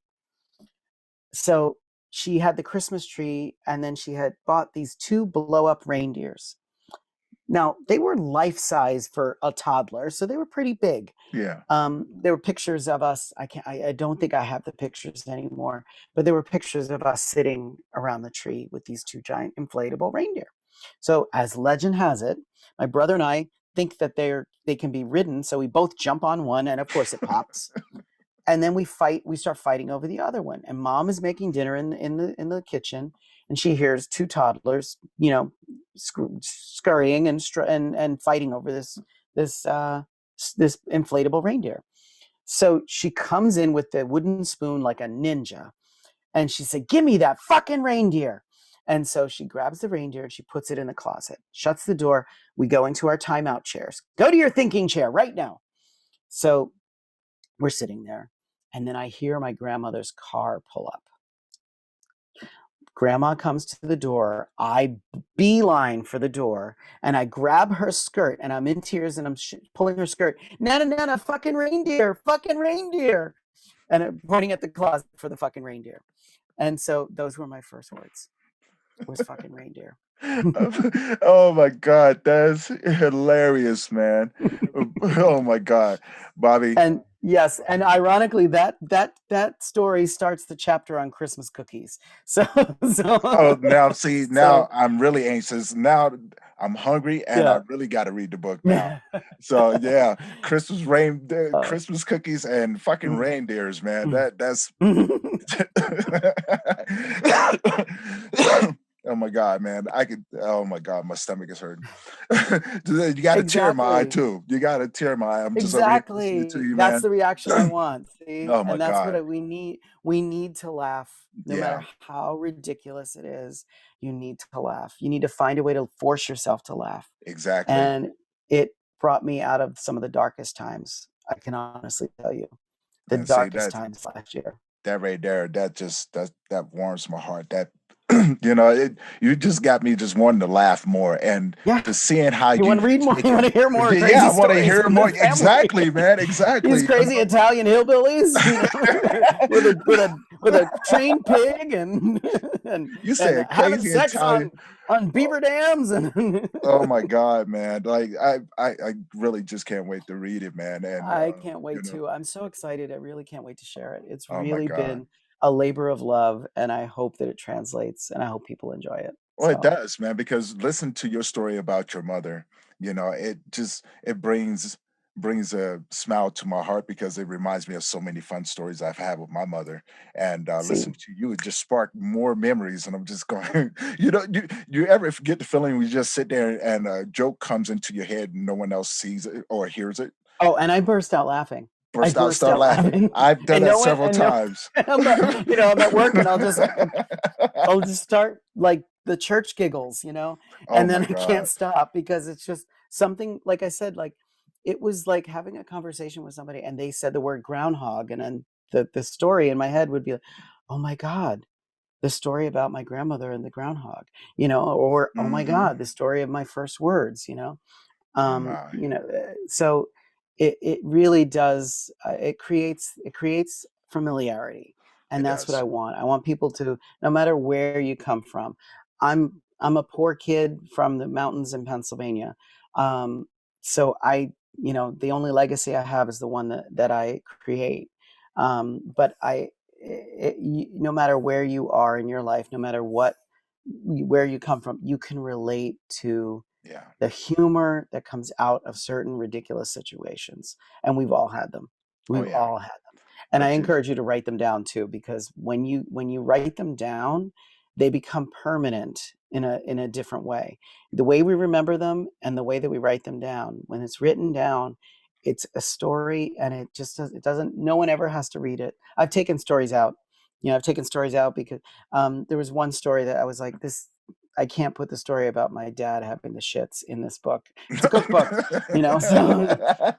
So she had the Christmas tree, and then she had bought these 2 blow-up reindeers. Now, they were life-size for a toddler, so they were pretty big. Yeah. There were pictures of us. I don't think I have the pictures anymore, but there were pictures of us sitting around the tree with these 2 giant inflatable reindeer. So as legend has it, my brother and I think that they can be ridden, so we both jump on one, and of course it pops. And then we start fighting over the other one. And mom is making dinner in the kitchen, and she hears 2 toddlers, scurrying and fighting over this inflatable reindeer. So she comes in with the wooden spoon like a ninja, and she said, "Give me that fucking reindeer." And so she grabs the reindeer and she puts it in the closet, shuts the door. We go into our timeout chairs. Go to your thinking chair right now. So we're sitting there, and then I hear my grandmother's car pull up. Grandma comes to the door. I beeline for the door, and I grab her skirt, and I'm in tears, and I'm pulling her skirt. Nana, Nana, fucking reindeer, and I'm pointing at the closet for the fucking reindeer. And so those were my first words. Was fucking reindeer. Oh my God, that's hilarious, man. Oh my God, Bobby. And Yes, and ironically, that story starts the chapter on Christmas cookies. So Oh, now see, now so I'm really anxious. Now I'm hungry and I yeah. really got to read the book now. So yeah, Uh, Christmas cookies and fucking mm, reindeers, man. mm. That's oh my god, man. Oh my god, my stomach is hurting. You got to tear my eye Exactly. too. You got to tear my eye. I'm just over here listening to Exactly. you, That's man. the reaction I want. See? Oh my And that's what god. we need. We need to laugh no Yeah, matter how ridiculous it is. You need to laugh. You need to find a way to force yourself to laugh. exactly. And it brought me out of some of the darkest times. I can honestly tell you, the And see darkest that times last year. that right there, that warms my heart. That you just got me just wanting to laugh more and Yeah. just seeing how You want you to read more? take You it. want to hear more Yeah, crazy I want to stories hear from more. this family? Exactly, man. These Exactly. crazy Italian hillbillies, with a trained pig You and said having crazy sex Italian. on beaver dams and Oh my God, man. Like I really just can't wait to read it, man. And I can't wait to. I'm so excited. I really can't wait to share it. It's oh my really God. been a labor of love, and I hope that it translates, and I hope people enjoy it. Well, it So, does, man, because listen to your story about your mother. It brings a smile to my heart because it reminds me of so many fun stories I've had with my mother. And see, listen to you, it just sparked more memories. And I'm just going, you ever get the feeling when you just sit there and a joke comes into your head and no one else sees it or hears it? oh, and I burst out laughing. I Burst out, burst start out laughing. laughing, I've done and that no one, several and no, times. I'm at work, and I'll just start like the church giggles, Oh and my then I can't God. stop because it's just something, like I said, like it was like having a conversation with somebody and they said the word groundhog, and then the story in my head would be like, oh my God, the story about my grandmother and the groundhog, or oh my Hmm. God, the story of my first words, Oh my. so it really does, it creates familiarity, It and that's what does. I want. I want people to, no matter where you come from. I'm a poor kid from the mountains in Pennsylvania. um, so the only legacy I have is the one that I create. But no matter where you are in your life, no matter where you come from, you can relate to Yeah. the humor that comes out of certain ridiculous situations. And we've all had them. Oh We've yeah. all had them. And I But you encourage you to write them down too, because when you write them down, they become permanent in a different way. The way we remember them and the way that we write them down, when it's written down, it's a story, and it doesn't, no one ever has to read it. I've taken stories out. I've taken stories out because there was one story that I was like, this, I can't put the story about my dad having the shits in this book. It's a cookbook, so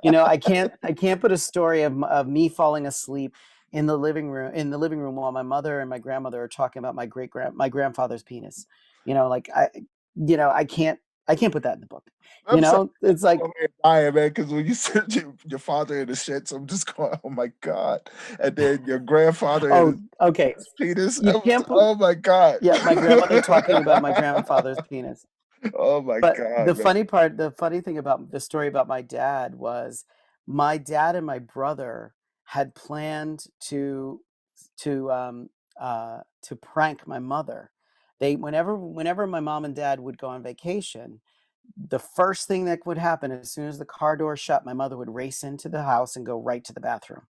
I can't put a story of me falling asleep in the living room while my mother and my grandmother are talking about my grandfather's penis. Like I can't put that in the book. I'm sorry. It's like, I'm dying, man, because when you said your father in the shits, I'm just going, oh my God. And then your grandfather in oh, okay, his penis. you can't put, Oh my God. yeah, my grandmother talking about my grandfather's penis. Oh my But God, man. the funny thing about the story about my dad was my dad and my brother had planned to prank my mother. Whenever my mom and dad would go on vacation, the first thing that would happen, as soon as the car door shut, my mother would race into the house and go right to the bathroom.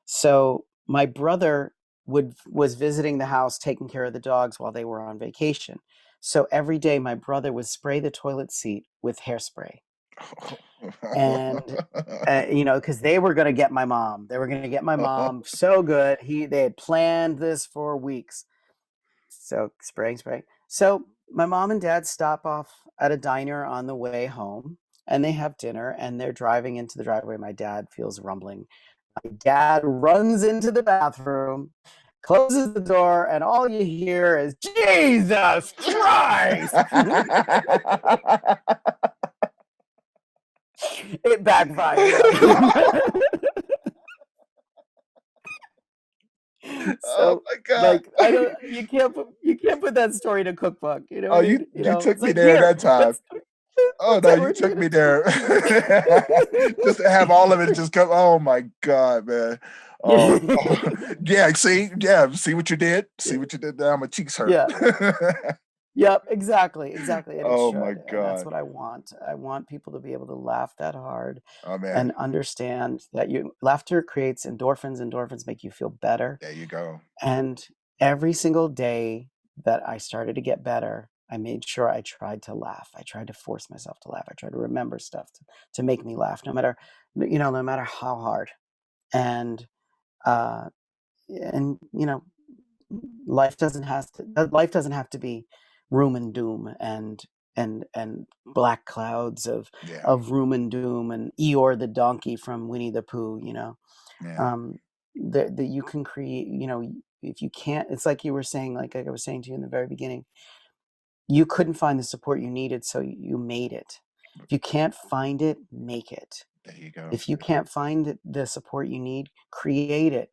So my brother was visiting the house, taking care of the dogs while they were on vacation. So every day my brother would spray the toilet seat with hairspray. And because they were going to get my mom. They were going to get my mom so good. They had planned this for weeks. So spraying. So my mom and dad stop off at a diner on the way home, and they have dinner, and they're driving into the driveway. My dad feels rumbling. My dad runs into the bathroom, closes the door, and all you hear is, Jesus Christ! It backfired on him. Oh So, my God. like, I don't, you can't put that story in a cookbook. You know what Oh, I mean? you took It's me like, there here, that time. Oh Is no, that you what you're took gonna me there. Just to have all of it just come. Oh my God, man. Oh, oh, yeah. See what you did. See what you did. Now my cheeks hurt. Yeah. Yep, exactly, and it Oh my should, and that's God. what I want. I want people to be able to laugh that hard Oh man. and understand that you laughter creates endorphins, endorphins make you feel better, There you go. and every single day that I started to get better, I made sure I tried to laugh. I tried to force myself to laugh. I tried to remember stuff to make me laugh no matter how hard. And, uh, and life doesn't have to be room and doom and black clouds Yeah. of room and doom and Eeyore the donkey from Winnie the Pooh. Yeah. um that you can create, if you can't, it's like you were saying, like I was saying to you in the very beginning, you couldn't find the support you needed, so you made it. If you can't find it, make it. There you go. If you can't find the support you need, create it.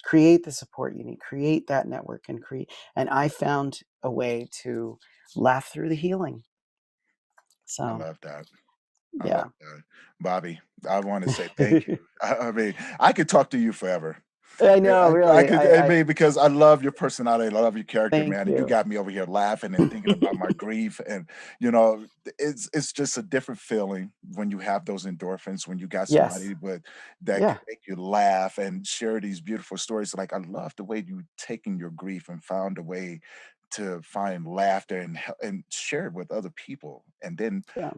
Create the support you need, create that network, and I found a way to laugh through the healing. I So love that. I love yeah. that. Bobby, I want to say thank you. I mean, I could talk to you forever. I Yeah, know, I really. could, I mean, because I love your personality, I love your character, Thank man, and you you. got me over here laughing and thinking about my grief, and you know, it's just a different feeling when you have those endorphins, when you got Yes. somebody but that Yeah. can make you laugh and share these beautiful stories. Like I love the way you taking your grief and found a way to find laughter and share it with other people, and then Yeah.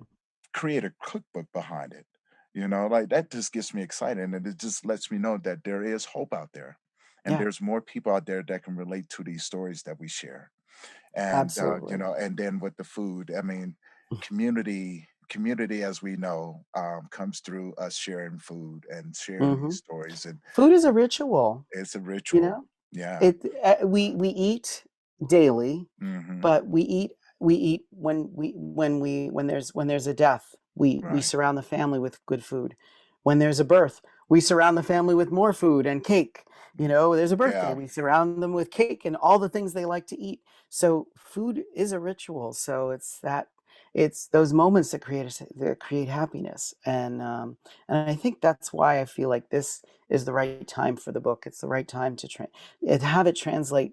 create a cookbook behind it. Like that just gets me excited and it just lets me know that there is hope out there. And Yeah. there's more people out there that can relate to these stories that we share. And Absolutely. and then with the food, I mean, community as we know comes through us sharing food and sharing these Hmm. stories. And Food is a ritual. it's a You ritual. know, Yeah. we eat daily, Hmm. but we eat when there's a death. We Right. surround the family with good food. When there's a birth, we surround the family with more food and cake. There's a birthday, Yeah. we surround them with cake and all the things they like to eat. So food is a ritual. So it's those moments that create happiness, and I think that's why I feel like this is the right time for the book. It's the right time to have it translate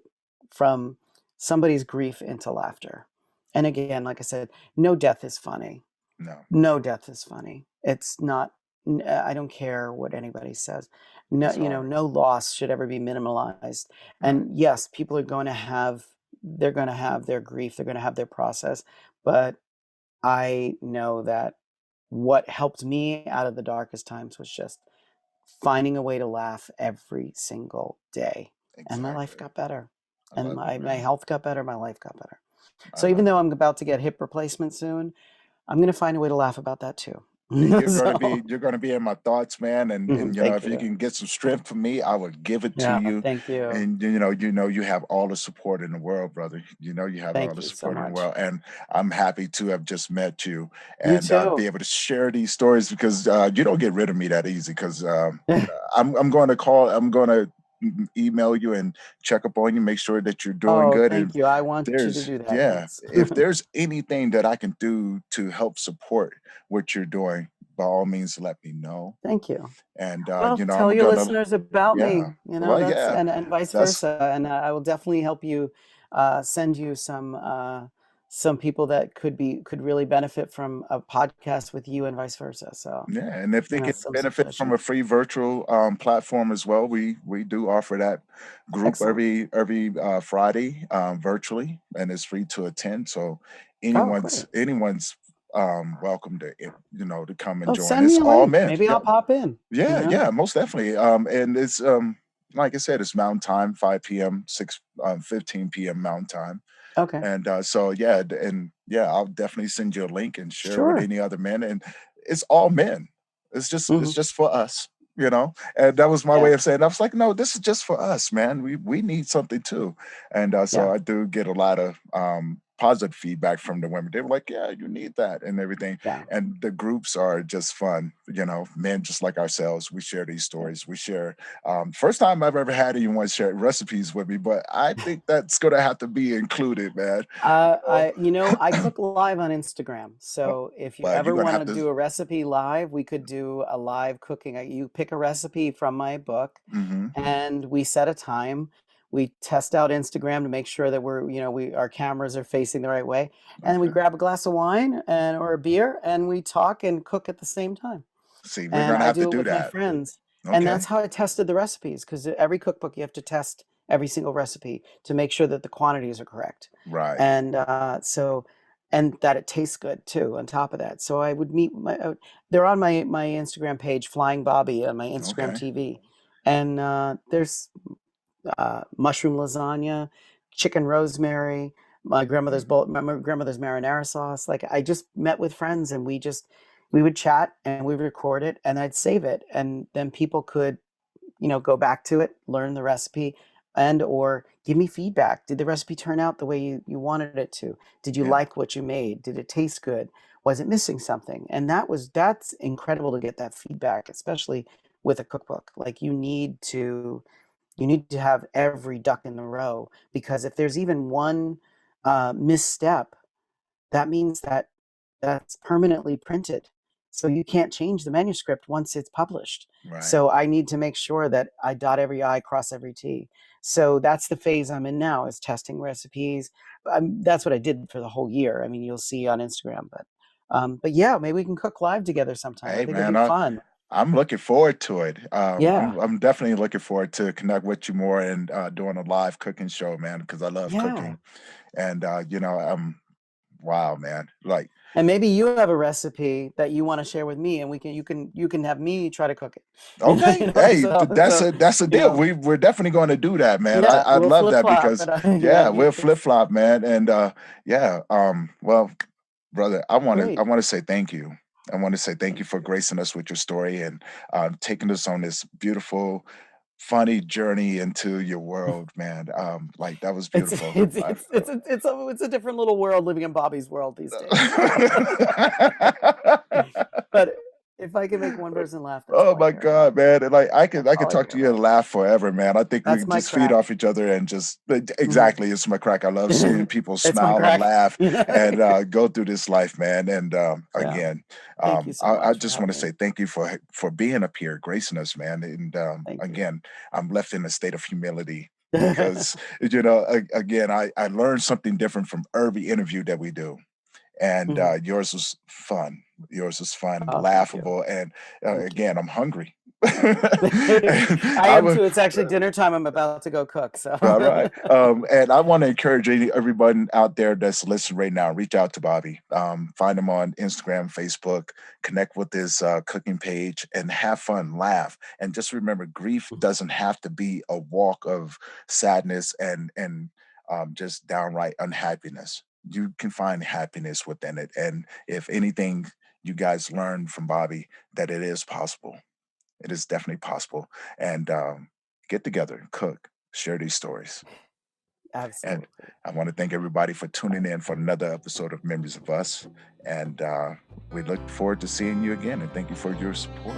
from somebody's grief into laughter. And again, like I said, no death is funny. No, No death is funny. It's not. I don't care what anybody says. No, it's hard. no loss should ever be minimalized. No, And yes, people are going to have. They're going to have their grief. They're going to have their process. But I know that what helped me out of the darkest times was just finding a way to laugh every single day. And my life exactly. got better. I And love it, my man. health got better, my life got better. I So even love though it. I'm about to get hip replacement soon, I'm gonna find a way to laugh about that too. You're gonna So be you're gonna be in my thoughts, man. And thank if you you. can get some strength from me, I would give it to Yeah, you. thank you. And you have all the support in the world, brother. You have all Thank the you so support in the much. world. And I'm happy to have just met you You and be too. able to share these stories because you don't get rid of me that easy. Because I'm going to call. I'm going to email you and check up on you, make sure that you're doing Oh, good. And thank you. I want you to there's do that. yeah, Thanks. if there's anything that I can do to help support what you're doing, by all means, let me know. Thank you. And Well, I'm tell your gonna, listeners about yeah, me, well, that's yeah, and vice that's versa. And I will definitely help you send you some people that could really benefit from a podcast with you and vice versa. So, yeah. And if they can some benefit from a suggestions. free virtual platform as well, we do offer that group Excellent. every Friday virtually, and it's free to attend. So Oh, anyone's great. anyone's welcome to to come and Oh, join. send me It's a all link. men. Maybe Yeah, I'll pop in, you yeah, know? yeah, most definitely. And it's like I said, it's Mountain Time, 5 p.m., 15 p.m. Mountain Time. Okay. And so yeah, and yeah, I'll definitely send you a link and share with Sure. any other men. And it's all men. It's Mhm. just for us. And that was my Yeah. way of saying. I was like, no, this is just for us, man. We need something too. And so Yeah. I do get a lot of positive feedback from the women. They were like, yeah, you need that and everything. Yeah. And the groups are just fun, men just like ourselves. We share these Yeah. stories. We share, first time I've ever had anyone share recipes with me, but I think that's going to have to be included, man. I cook live on Instagram. Oh, So if you but you're ever going to want have to to, do a recipe live, we could do a live cooking. You pick a recipe from my book mhm, and we set a time. We test out Instagram to make sure that our cameras are facing the right way. And then we okay. grab a glass of wine or a beer and we talk and cook at the same time. See, we're And going to I have to do it do with my that. friends. And Okay. that's how I tested the recipes, because every cookbook you have to test every single recipe to make sure that the quantities are correct. Right. And and that it tastes good too, on top of that. So I would they're on my Instagram page, Flying Bobby, on my Instagram Okay. TV. And there's mushroom lasagna, chicken rosemary, my grandmother's marinara sauce. Like, I just met with friends and we would chat and we would record it and I'd save it, and then people could go back to it, learn the recipe, and or give me feedback. Did the recipe turn out the way you wanted it to? Did you Yeah. like what you made? Did it taste good? Was it missing something? And that's incredible to get that feedback, especially with a cookbook. Like, you need to have every duck in the row, because if there's even one misstep, that means that that's permanently printed. So you can't change the manuscript once it's published. Right. So I need to make sure that I dot every I, cross every T. So that's the phase I'm in now, is testing recipes. That's what I did for the whole year. I mean, you'll see on Instagram, but yeah, maybe we can cook live together sometime. I Hey, think it'd man, be fun. I'm looking forward to it. Yeah. I'm definitely looking forward to connect with you more and doing a live cooking show, man, because I love Yeah. cooking. And wow, man, like, And maybe you have a recipe that you want to share with me, and you can have me try to cook it. okay, hey, So that's a you deal. know, We're definitely going to do that, man. yeah, I'd we'll love flip that flop, because yeah, yeah, we'll flip flop, man. And yeah, well, brother, I great. want to say thank you. I want to say thank you for gracing us with your story and taking us on this beautiful, funny journey into your world, man. Like, that was It's beautiful. it's it's it's a, it's a different little world living in Bobby's world these days. But if I can make one person laugh, that's Oh all I my care about. God, man. And like, That's I could all I talk care to you and about. laugh forever, man. I think we That's could my just feed crack. off each other and just Hmm. exactly. It's my crack. I love seeing people It's my smile and crack. laugh Yeah. and go through this life, man. And Yeah. again, Thank you so I much for just want to having me. say thank you for being up here, gracing us, man. And Thank you. again, I'm left in a state of humility because again, I learned something different from every interview that we do. And Hmm. yours was fun. Yours was fun, Oh, thank you. laughable, and Thank you. again, I'm hungry. I And I am would, too. It's actually dinner time. I'm about to go cook. So all right, and I want to encourage everyone out there that's listening right now. Reach out to Bobby. Find him on Instagram, Facebook. Connect with his cooking page and have fun, laugh, and just remember, grief doesn't have to be a walk of sadness and just downright unhappiness. You can find happiness within it, and if anything, you guys learn from Bobby that it is possible. It is definitely possible. And get together, cook, share these stories. And absolutely. I want to thank everybody for All tuning right. in for another episode of Memories of Us. And we look forward to seeing you again. And thank you for your support.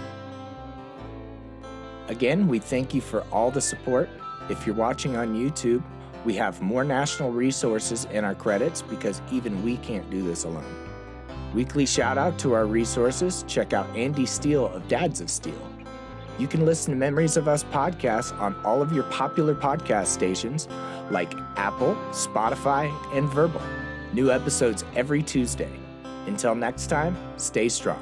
Again, we thank you for all the support. If you're watching on YouTube, we have more national resources in our credits because even we can't do this alone. Weekly shout out to our resources. Check out Andy Steele of Dads of Steel. You can listen to Memories of Us podcasts on all of your popular podcast stations like Apple, Spotify, and Verbal. New episodes every Tuesday. Until next time, stay strong.